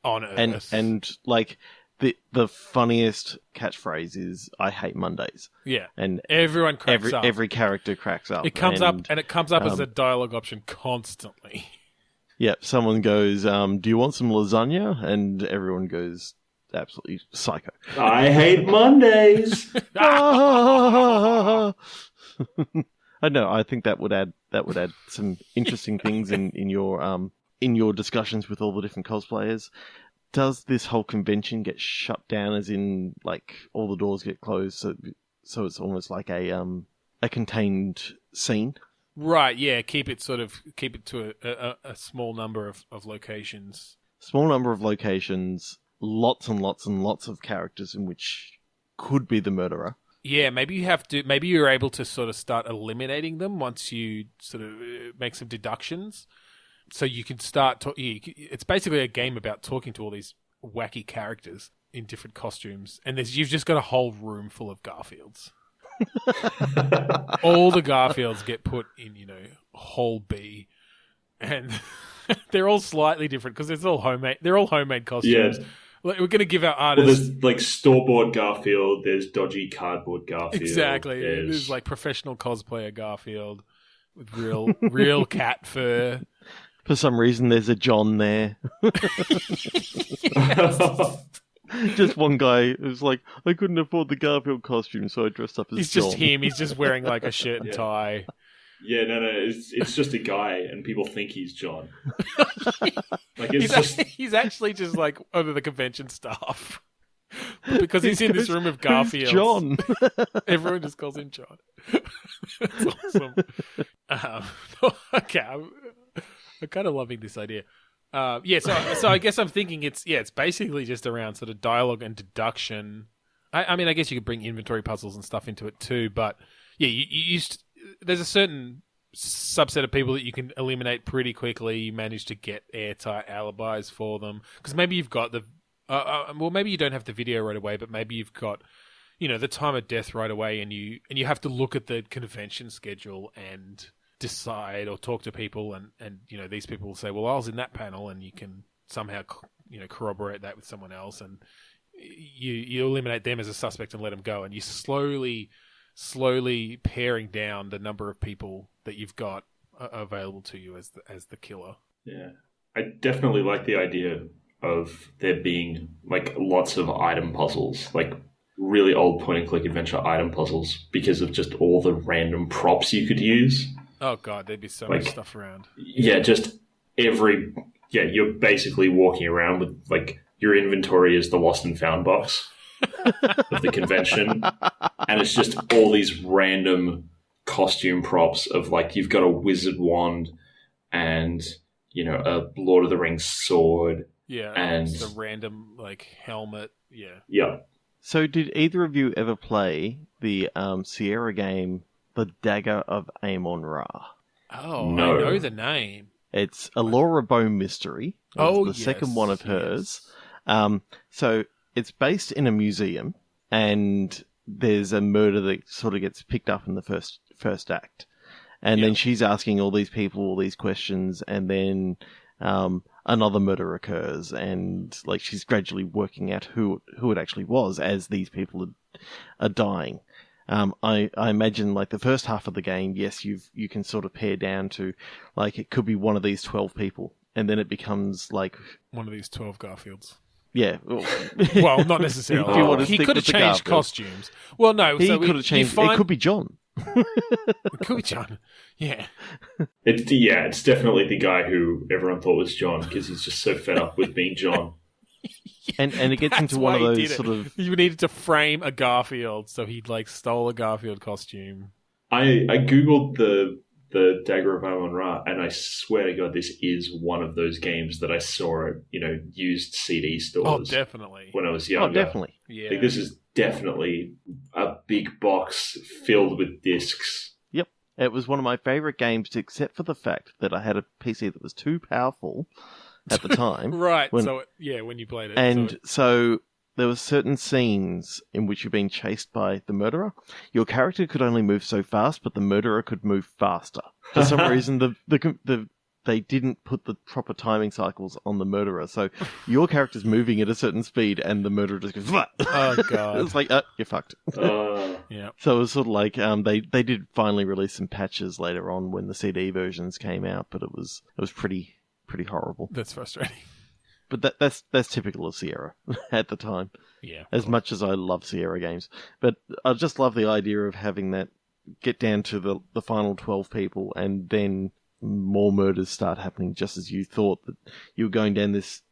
on Earth. And like the funniest catchphrase is "I hate Mondays." Yeah, and everyone cracks up. Every character cracks up. It comes up as a dialogue option constantly. Yep, someone goes, "Do you want some lasagna?" And everyone goes, "Absolutely psycho." I hate Mondays. I know. I think that would add some interesting things in your discussions with all the different cosplayers. Does this whole convention get shut down, as in like all the doors get closed, so it's almost like a contained scene? Right. Yeah. Keep it to a small number of locations. Small number of locations, lots and lots and lots of characters in which could be the murderer. Yeah, maybe you're able to sort of start eliminating them once you sort of make some deductions. So you can start it's basically a game about talking to all these wacky characters in different costumes. And you've just got a whole room full of Garfields. All the Garfields get put in, whole B. And they're all slightly different because it's all homemade. They're all homemade costumes. Yeah. We're going to give our artists... Well, there's like store-bought Garfield, there's dodgy cardboard Garfield. Exactly. There's like professional cosplayer Garfield with real cat fur. For some reason, there's a John there. Just one guy who's like, I couldn't afford the Garfield costume, so I dressed up as John. He's just him. He's just wearing like a shirt and tie. Yeah, no, it's just a guy, and people think he's John. Like he's actually just like under the convention staff because he's in this room of Garfield. John. Everyone just calls him John. That's awesome. Okay, I'm kind of loving this idea. So I guess I'm thinking it's basically just around sort of dialogue and deduction. I mean, I guess you could bring inventory puzzles and stuff into it too, but yeah, there's a certain subset of people that you can eliminate pretty quickly. You manage to get airtight alibis for them because maybe you've got maybe you don't have the video right away, but maybe you've got the time of death right away, and you have to look at the convention schedule and decide or talk to people, and these people will say, well, I was in that panel, and you can somehow corroborate that with someone else, and you eliminate them as a suspect and let them go, and you slowly paring down the number of people that you've got available to you as the killer. Yeah, I definitely like the idea of there being like lots of item puzzles, like really old point and click adventure item puzzles, because of just all the random props you could use. Oh god, there'd be so much stuff around. Yeah, just you're basically walking around with like your inventory is the lost and found box of the convention, and it's just all these random costume props of like you've got a wizard wand and a Lord of the Rings sword. Yeah, and just a random like helmet. Yeah. Yeah. So, did either of you ever play the Sierra game, The Dagger of Amon-Ra? Oh, no. I know the name. It's a Laura Bone mystery. It's the second one of hers. So, it's based in a museum, and there's a murder that sort of gets picked up in the first act. And then she's asking all these people all these questions, and then another murder occurs, and like she's gradually working out who it actually was as these people are dying. I imagine like the first half of the game, yes, you can sort of pare down to like it could be one of these 12 people, and then it becomes like one of these 12 Garfields. Yeah. Well, not necessarily. He could have changed costumes. Well, no. He could have changed. It could be John. It could be John. Yeah. It's definitely the guy who everyone thought was John because he's just so fed up with being John. And it gets into one of those sort of... You needed to frame a Garfield, so he like stole a Garfield costume. I googled the Dagger of Amon-Ra, and I swear to God, this is one of those games that I saw at used CD stores. Oh, definitely. When I was younger. Oh, definitely. Yeah. Like, this is definitely a big box filled with discs. Yep. It was one of my favorite games, except for the fact that I had a PC that was too powerful at the time. Right. When you played it. And so there were certain scenes in which you're being chased by the murderer. Your character could only move so fast, but the murderer could move faster. For some reason, they didn't put the proper timing cycles on the murderer, so your character's moving at a certain speed, and the murderer just goes, "What?" Oh god! It's like, you're fucked. Yeah. So it was sort of like they did finally release some patches later on when the CD versions came out, but it was pretty horrible. That's frustrating. But that's typical of Sierra at the time. Yeah. As much as I love Sierra games, but I just love the idea of having that get down to the final 12 people, and then more murders start happening just as you thought that you were going down this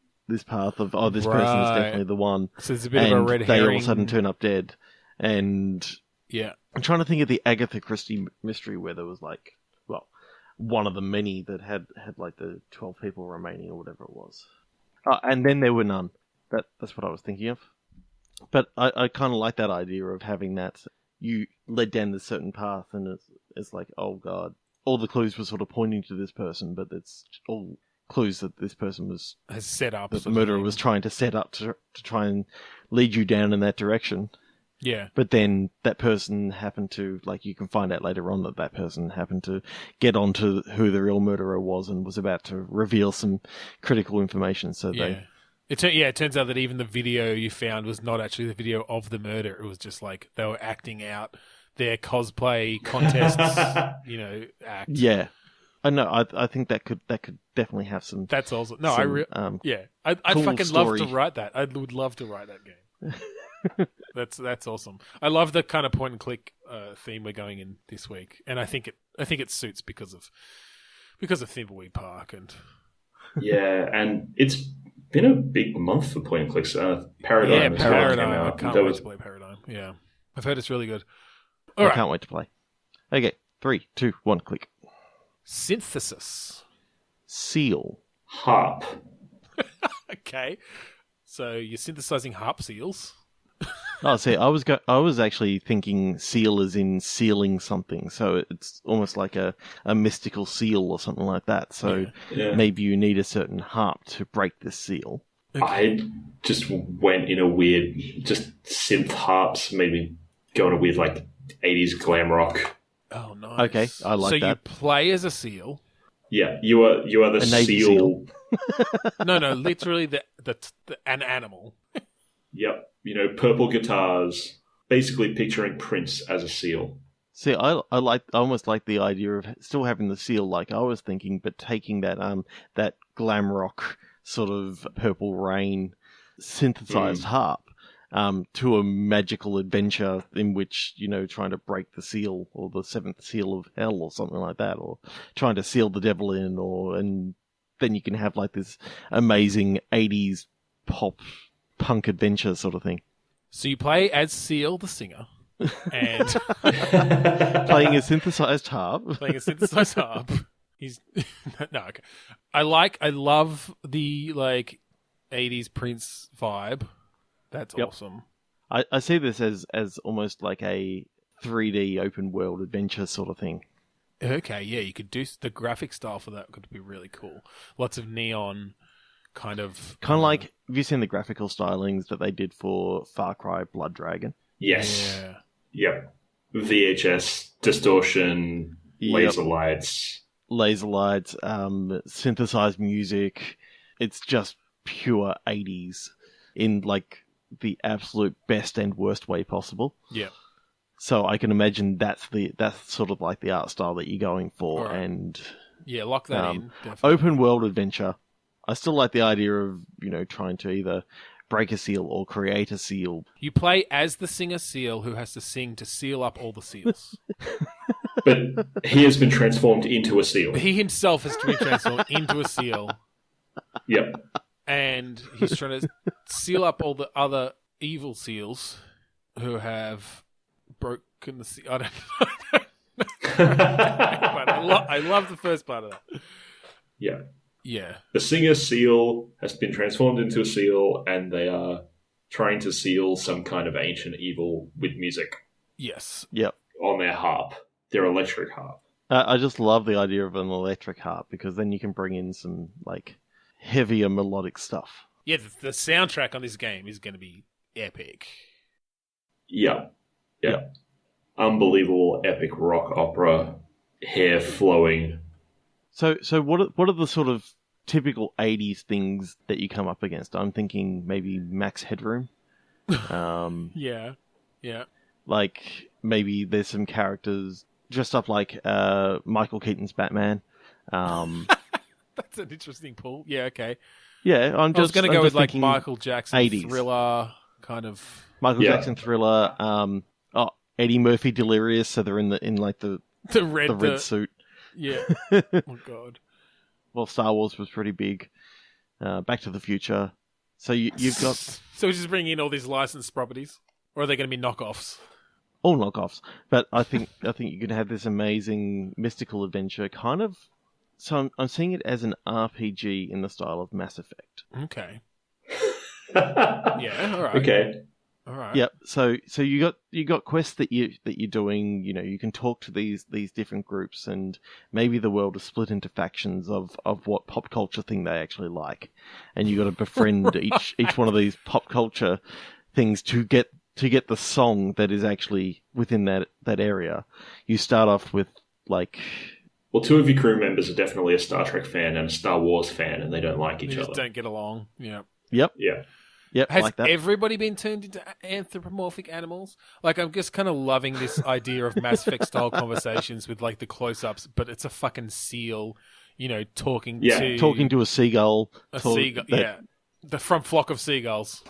path of, this person is definitely the one. So it's a bit of a red herring. They all of a sudden turn up dead. And yeah, I'm trying to think of the Agatha Christie mystery where there was like, well, one of the many that had like the 12 people remaining or whatever it was. And then there were none. That's what I was thinking of. But I kind of like that idea of having that. You led down this certain path and it's like, oh god. All the clues were sort of pointing to this person, but it's all clues that this person has set up. That the murderer was trying to set up to try and lead you down in that direction. Yeah. But then that person happened to, like, you can find out later on that person happened to get onto who the real murderer was and was about to reveal some critical information. So it turns out that even the video you found was not actually the video of the murder. It was just like they were acting out their cosplay contests, act. Yeah. I know. I think that could definitely have some. That's awesome. No, I'd cool fucking story. love to write that. I would love to write that game. That's awesome. I love the kind of point and click theme we're going in this week, and I think it suits because of Thimbleweed Park and and it's been a big month for point and clicks. Paradigm. Paradigm. I can't wait to play Paradigm. Yeah, I've heard it's really good. I can't wait to play. Okay, 3, 2, 1, click. Synthesis. Seal. Harp. Okay, so you're synthesizing harp seals. Oh, see, I was actually thinking seal as in sealing something, so it's almost like a mystical seal or something like that. So maybe you need a certain harp to break this seal. Okay. I just went in a weird, just synth harps, maybe go on a weird, like, 80s glam rock. Oh, nice. Okay, I like that. So you play as a seal. Yeah, you are the seal. No, literally an animal. Yep, purple guitars. Basically picturing Prince as a seal. See, I almost like the idea of still having the seal like I was thinking, but taking that glam rock sort of Purple Rain synthesized harp to a magical adventure in which, trying to break the seal or the seventh seal of hell or something like that, or trying to seal the devil in, and then you can have like this amazing 80s pop punk adventure sort of thing. So you play as Seal the singer and playing a synthesized harp. He's no, okay. I love the like 80s Prince vibe. That's awesome. I see this as almost like a 3D open world adventure sort of thing. Okay, yeah, you could do the graphic style for that could be really cool. Lots of neon kind of like, have you seen the graphical stylings that they did for Far Cry Blood Dragon? Yes. Yeah. Yep. VHS, distortion, laser lights, synthesized music. It's just pure 80s in like the absolute best and worst way possible. Yeah. So I can imagine that's sort of like the art style that you're going for. Right. And lock that in. Definitely. Open world adventure. I still like the idea of, trying to either break a seal or create a seal. You play as the singer seal who has to sing to seal up all the seals. But he has been transformed into a seal. He himself has been transformed into a seal. Yep. And he's trying to seal up all the other evil seals who have broken the seal. I don't know. But I love the first part of that. Yeah. Yeah. The singer seal has been transformed into a seal, and they are trying to seal some kind of ancient evil with music. Yes. Yep. On their harp, their electric harp. I just love the idea of an electric harp because then you can bring in some like heavier melodic stuff. Yeah, the soundtrack on this game is going to be epic. Yeah. Unbelievable epic rock opera, hair flowing. So what are the sort of typical 80s things that you come up against? I'm thinking maybe Max Headroom. Yeah. Like maybe there's some characters dressed up like Michael Keaton's Batman. That's an interesting pull. Yeah, okay. Yeah, I was going to go with like thinking Michael Jackson 80s. Thriller kind of. Michael Jackson Thriller. Eddie Murphy Delirious. So they're in the red suit. Yeah. Oh god. Well, Star Wars was pretty big. Back to the Future. So you've got So we're just bringing in all these licensed properties, or are they going to be knockoffs? all knockoffs. But I think you can have this amazing mystical adventure kind of. So I'm seeing it as an RPG in the style of Mass Effect. Okay. Yeah. All right. Okay. All right. Yep. So you got quests that you're doing. You know, you can talk to these different groups, and maybe the world is split into factions of what pop culture thing they actually like, and you got to befriend each one of these pop culture things to get the song that is actually within that area. You start off with like. Well, two of your crew members are definitely a Star Trek fan and a Star Wars fan, and they don't like each They just other. don't get along. Yeah. Yep. Yeah. Yep. Has like that. everybody been turned into anthropomorphic animals? Like, I'm just kind of loving this idea of Mass Effect style conversations with like the close-ups, but it's a fucking seal, talking to a seagull. From flock of seagulls.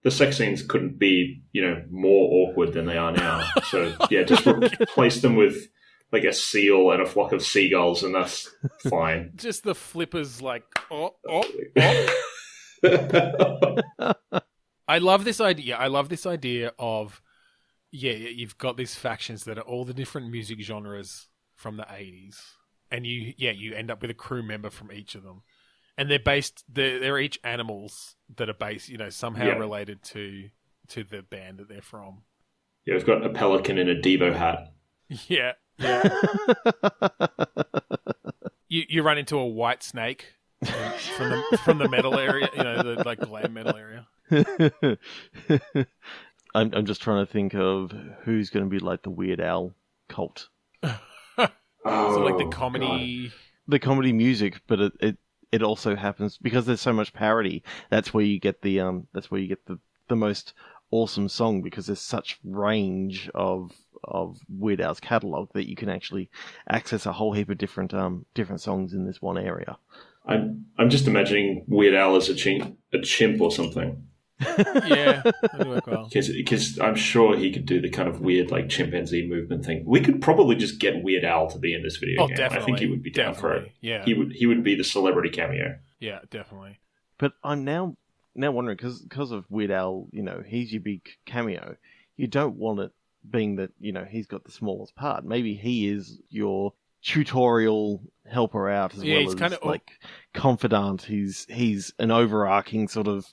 The sex scenes couldn't be, more awkward than they are now. So, yeah, just replace them with like a seal and a flock of seagulls, and that's fine. Just the flippers, like, oh. I love this idea. I love this idea of, you've got these factions that are all the different music genres from the 80s. And you end up with a crew member from each of them. And they're each animals that are based, somehow related to the band that they're from. Yeah, we've got a pelican in a Devo hat. Yeah. You run into a white snake from the metal area, the like glam metal area. I'm just trying to think of who's going to be like the Weird Al cult. So like the comedy, God. The comedy music, but it also happens because there's so much parody. That's where you get the most awesome song, because there's such range of Weird Al's catalog that you can actually access a whole heap of different songs in this one area. I'm just imagining Weird Al as a chimp or something. Yeah, that'd work well. Because I'm sure he could do the kind of weird like chimpanzee movement thing. We could probably just get Weird Al to be in this video game. Definitely. I think he would be down for it. Yeah, he would be the celebrity cameo. Yeah, definitely. But I'm now wondering, because of Weird Al, he's your big cameo. You don't want it being that he's got the smallest part. Maybe he is your tutorial helper out as well as kind of like confidant. He's an overarching sort of.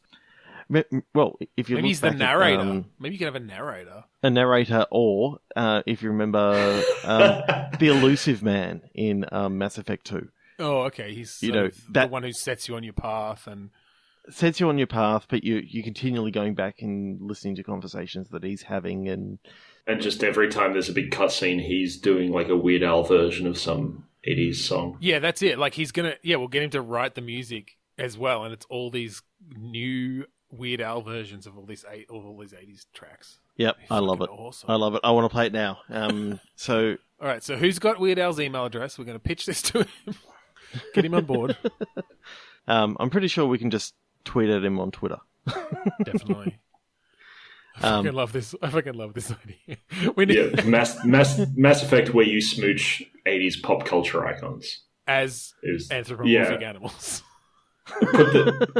Well, if you maybe he's the narrator. Maybe you could have a narrator. A narrator, or if you remember, the elusive man in Mass Effect 2. Oh, okay. He's the one who sets you on your path and sets you on your path, but you're continually going back and listening to conversations that he's having, and just every time there's a big cutscene, he's doing like a Weird Al version of some 80s song. Yeah, that's it. Like we'll get him to write the music as well, and it's all these new Weird Al versions of all these 80s tracks. Yep, I love it. Awesome. I love it. I want to play it now. So all right, so who's got Weird Al's email address? We're going to pitch this to him. Get him on board. I'm pretty sure we can just tweet at him on Twitter. Definitely. I fucking love this. I fucking love this idea. We need Mass Effect, where you smooch 80s pop culture icons as anthropomorphic animals.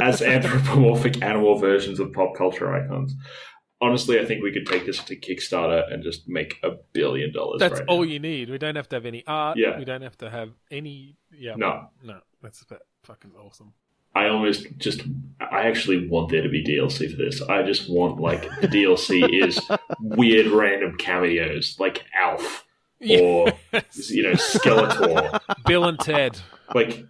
As anthropomorphic animal versions of pop culture icons. Honestly, I think we could take this to Kickstarter and just make $1 billion. That's all you need. We don't have to have any art. Yeah. We don't have to have any. Yeah. No. That's fucking awesome. I actually want there to be DLC for this. I just want, like, the DLC is weird random cameos, like Alf or, Skeletor. Bill and Ted. Like,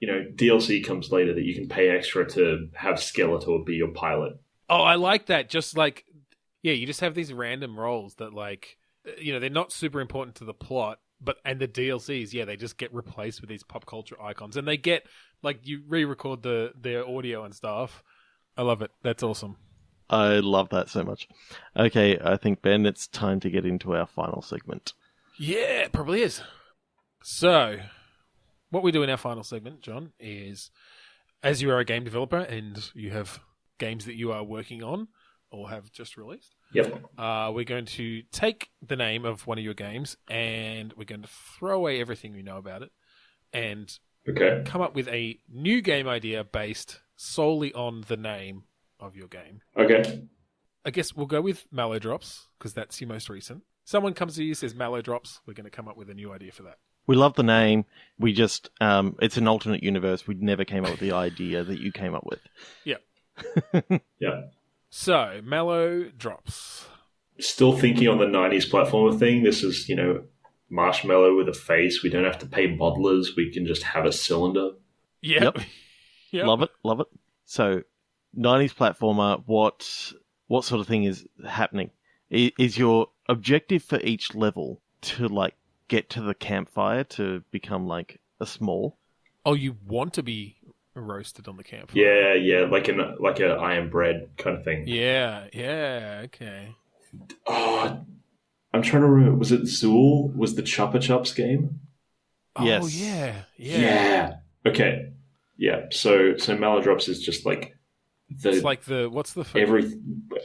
DLC comes later that you can pay extra to have Skeletor be your pilot. Oh, I like that. Just like, yeah, you just have these random roles that, like, they're not super important to the plot, and the DLCs, yeah, they just get replaced with these pop culture icons, and they get, like, you re-record their audio and stuff. I love it. That's awesome. I love that so much. Okay, I think, Ben, it's time to get into our final segment. Yeah, it probably is. So, what we do in our final segment, John, is, as you are a game developer and you have games that you are working on or have just released, yep, we're going to take the name of one of your games and we're going to throw away everything we know about it and come up with a new game idea based solely on the name of your game. Okay. I guess we'll go with Mallow Drops because that's your most recent. Someone comes to you, says Mallow Drops. We're going to come up with a new idea for that. We love the name. We just, it's an alternate universe. We never came up with the idea that you came up with. Yeah. Yeah. So, Mallow Drops. Still thinking on the 90s platformer thing. This is, marshmallow with a face. We don't have to pay bottlers. We can just have a cylinder. Yep. Yep. Love it. So, 90s platformer, what sort of thing is happening? Is your objective for each level to, like, get to the campfire to become, like, a s'more? Oh, you want to be roasted on the campfire? Yeah, like a I am bread kind of thing. Yeah, okay. Oh, I'm trying to remember. Was it Zool? Was the Chupa Chups game? Yes. Oh, yeah. Yeah. Okay. Yeah. So Mallow Drops is just like it's like what's the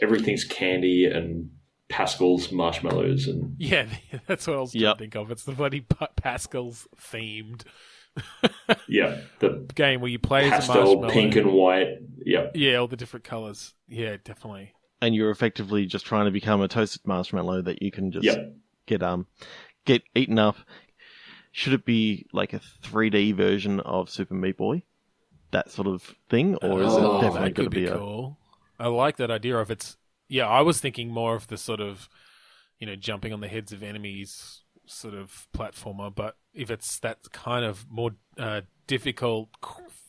everything's candy and Pascal's marshmallows and yeah, that's what I was trying to think of. It's the bloody Pascal's themed. Yeah, the game where you play as a pastel marshmallow, pink and white. Yeah, all the different colors. Yeah, definitely. And you're effectively just trying to become a toasted marshmallow that you can just get eaten up. Should it be like a 3D version of Super Meat Boy? That sort of thing? Or is it definitely going to be cool? I like that idea of it's... Yeah, I was thinking more of the sort of, jumping on the heads of enemies sort of platformer, but if it's that kind of more difficult,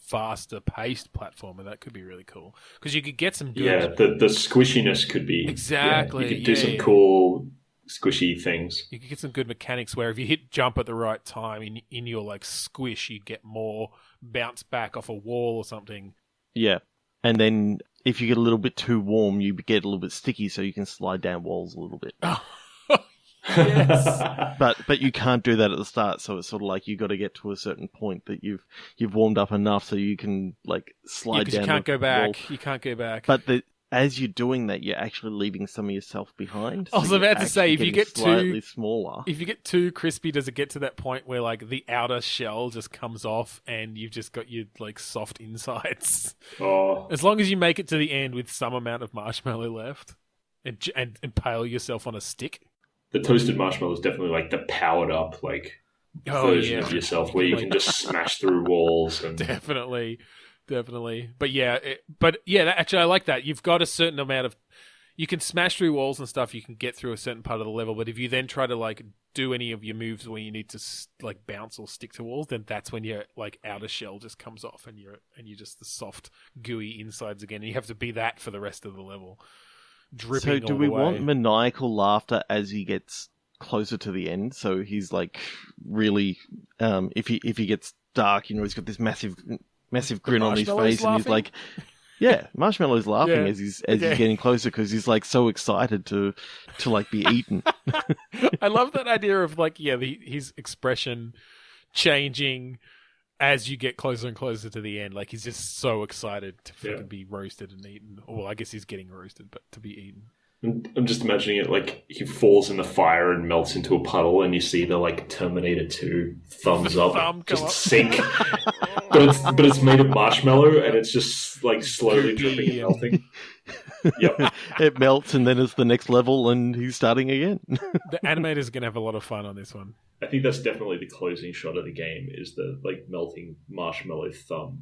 faster paced platformer, that could be really cool. Because you could get some good... Yeah, the squishiness could be... Exactly. You could do some cool squishy things. You could get some good mechanics where if you hit jump at the right time in your like squish, you get more bounce back off a wall or something. Yeah. And then if you get a little bit too warm, you get a little bit sticky, so you can slide down walls a little bit. Yes. But you can't do that at the start, so it's sort of like you got to get to a certain point that you've warmed up enough so you can like slide down. You can't go back. Wall. You can't go back. But as you're doing that, you're actually leaving some of yourself behind. I was about to say, if you get slightly smaller, if you get too crispy, does it get to that point where like the outer shell just comes off and you've just got your like soft insides? Oh. As long as you make it to the end with some amount of marshmallow left, and impale yourself on a stick. The toasted marshmallow is definitely like the powered up version of yourself where you can just smash through walls. And... Definitely. But actually I like that. You've got a certain amount of... You can smash through walls and stuff, you can get through a certain part of the level, but if you then try to like do any of your moves where you need to like bounce or stick to walls, then that's when your like outer shell just comes off and you're just the soft, gooey insides again. And you have to be that for the rest of the level. Dripping so do we want maniacal laughter as he gets closer to the end? So he's like really, if he gets dark, he's got this massive grin on his face, and he's like, yeah, Marshmallow's laughing as he's getting closer because he's like so excited to like be eaten. I love that idea of like his expression changing as you get closer and closer to the end. Like he's just so excited to fucking be roasted and eaten. Well, I guess he's getting roasted, but to be eaten. I'm just imagining it like he falls in the fire and melts into a puddle, and you see the like Terminator 2 thumbs up just sink. but it's made of marshmallow, and it's just like slowly dripping and melting. Yep. It melts, and then it's the next level, and he's starting again. The animator's going to have a lot of fun on this one. I think that's definitely the closing shot of the game, is the like melting marshmallow thumb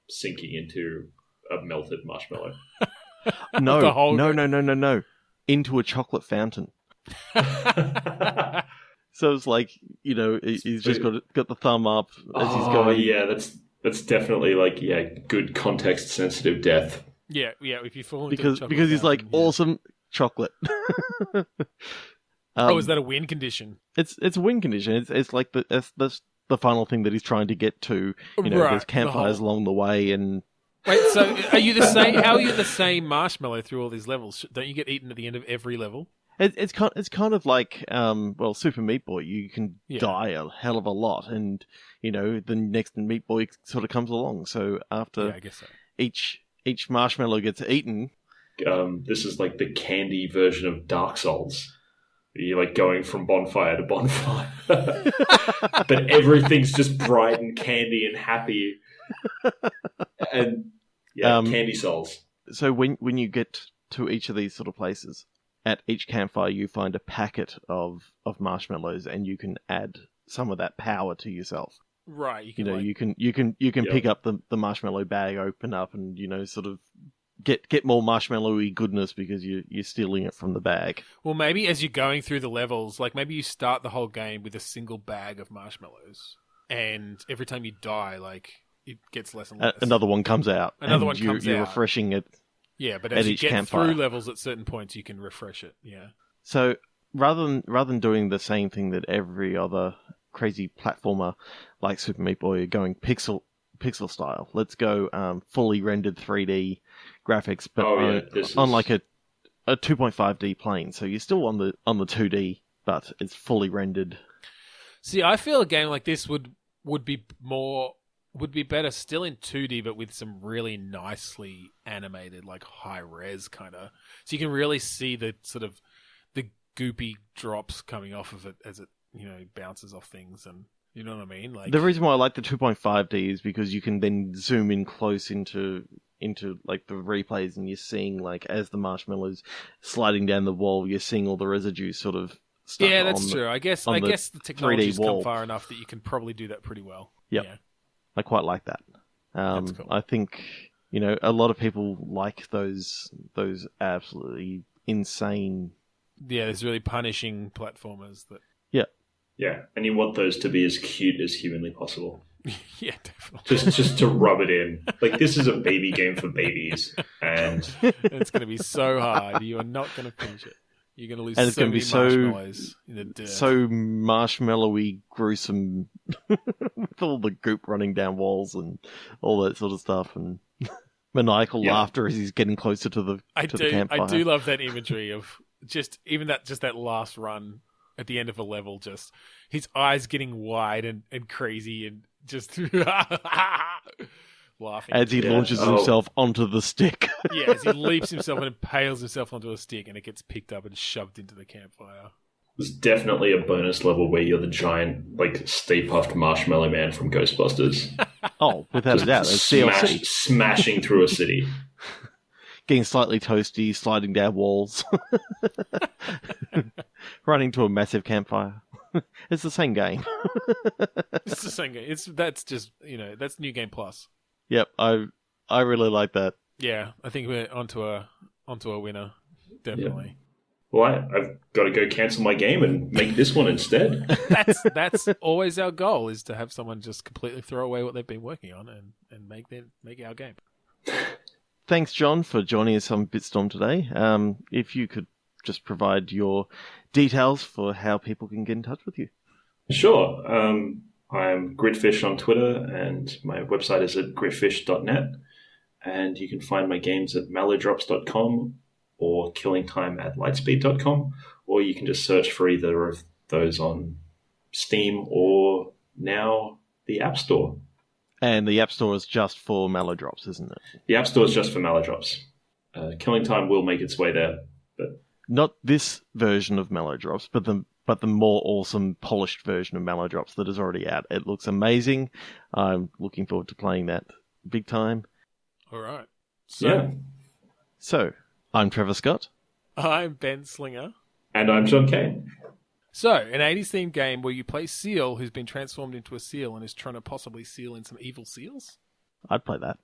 sinking into a melted marshmallow. No. Into a chocolate fountain. So it's like, he's just got the thumb up as he's going. Yeah, that's definitely like, good context sensitive death. Yeah. If you fall into because the because he's like awesome chocolate. Is that a win condition? It's a win condition. It's like that's the final thing that he's trying to get to. There's campfires along the way, and wait. So are you the same? How are you the same marshmallow through all these levels? Don't you get eaten at the end of every level? It's kind of like Super Meat Boy. You can die a hell of a lot, and the next Meat Boy sort of comes along. So after I guess so. each marshmallow gets eaten. This is like the candy version of Dark Souls. You're like going from bonfire to bonfire, but everything's just bright and candy and happy, and candy souls. So when you get to each of these sort of places, at each campfire you find a packet of marshmallows, and you can add some of that power to yourself. Right. You can pick up the marshmallow bag, open up, and sort of get more marshmallowy goodness because you're stealing it from the bag. Well, maybe as you're going through the levels, like maybe you start the whole game with a single bag of marshmallows, and every time you die, like it gets less and less. Another one comes out. You're refreshing it. Yeah, but as you get campfire. through levels at certain points, you can refresh it. Yeah. So rather than doing the same thing that every other crazy platformer like Super Meat Boy are going pixel style, let's go fully rendered 3D graphics, but on like a 2.5D plane. So you're still on the 2D, but it's fully rendered. See, I feel a game like this would be better still in 2D, but with some really nicely animated, like high res kind of. So you can really see the sort of the goopy drops coming off of it as it bounces off things, and you know what I mean. Like, the reason why I like the 2.5D is because you can then zoom in close into like the replays, and you're seeing like as the marshmallows sliding down the wall, you're seeing all the residue sort of stuff. Yeah, that's true. I guess the technology's come far enough that you can probably do that pretty well. Yep. Yeah. I quite like that. That's cool. I think a lot of people like those absolutely insane. Yeah, there's really punishing platformers that. Yeah. Yeah, and you want those to be as cute as humanly possible. Yeah, definitely. Just to rub it in. Like, this is a baby game for babies, and it's going to be so hard. You are not going to finish it. You're going to lose so many marshmallows in the dirt. So marshmallowy, gruesome, with all the goop running down walls and all that sort of stuff, and maniacal laughter as he's getting closer to the campfire. I do love that imagery of just that last run at the end of a level, just his eyes getting wide and crazy and just laughing as he launches himself onto the stick. Yeah, as he leaps himself and impales himself onto a stick, and it gets picked up and shoved into the campfire. There's definitely a bonus level where you're the giant, like, Stay Puft Marshmallow Man from Ghostbusters. Oh, without a doubt, it's DLC. Smashing through a city. Getting slightly toasty, sliding down walls. Running to a massive campfire. It's the same game. It's the same game. That's just, that's New Game Plus. Yep, I really like that. Yeah, I think we're onto a winner. Definitely. Yep. Well, I've got to go cancel my game and make this one instead. That's always our goal, is to have someone just completely throw away what they've been working on and make our game. Thanks, John, for joining us on Bitstorm today. If you could just provide your details for how people can get in touch with you. Sure. I'm Gritfish on Twitter, and my website is at gritfish.net. And you can find my games at mallowdrops.com or killingtime@lightspeed.com, or you can just search for either of those on Steam or now the App Store. And the App Store is just for Mallow Drops, isn't it? The App Store is just for Mallow Drops. Killing Time will make its way there, but not this version of Mallow Drops, but the more awesome, polished version of Mallow Drops that is already out. It looks amazing. I'm looking forward to playing that big time. All right. So, I'm Trevor Scott. I'm Ben Slinger. And I'm John Kane. So, an 80s themed game where you play Seal, who's been transformed into a seal and is trying to possibly seal in some evil seals? I'd play that.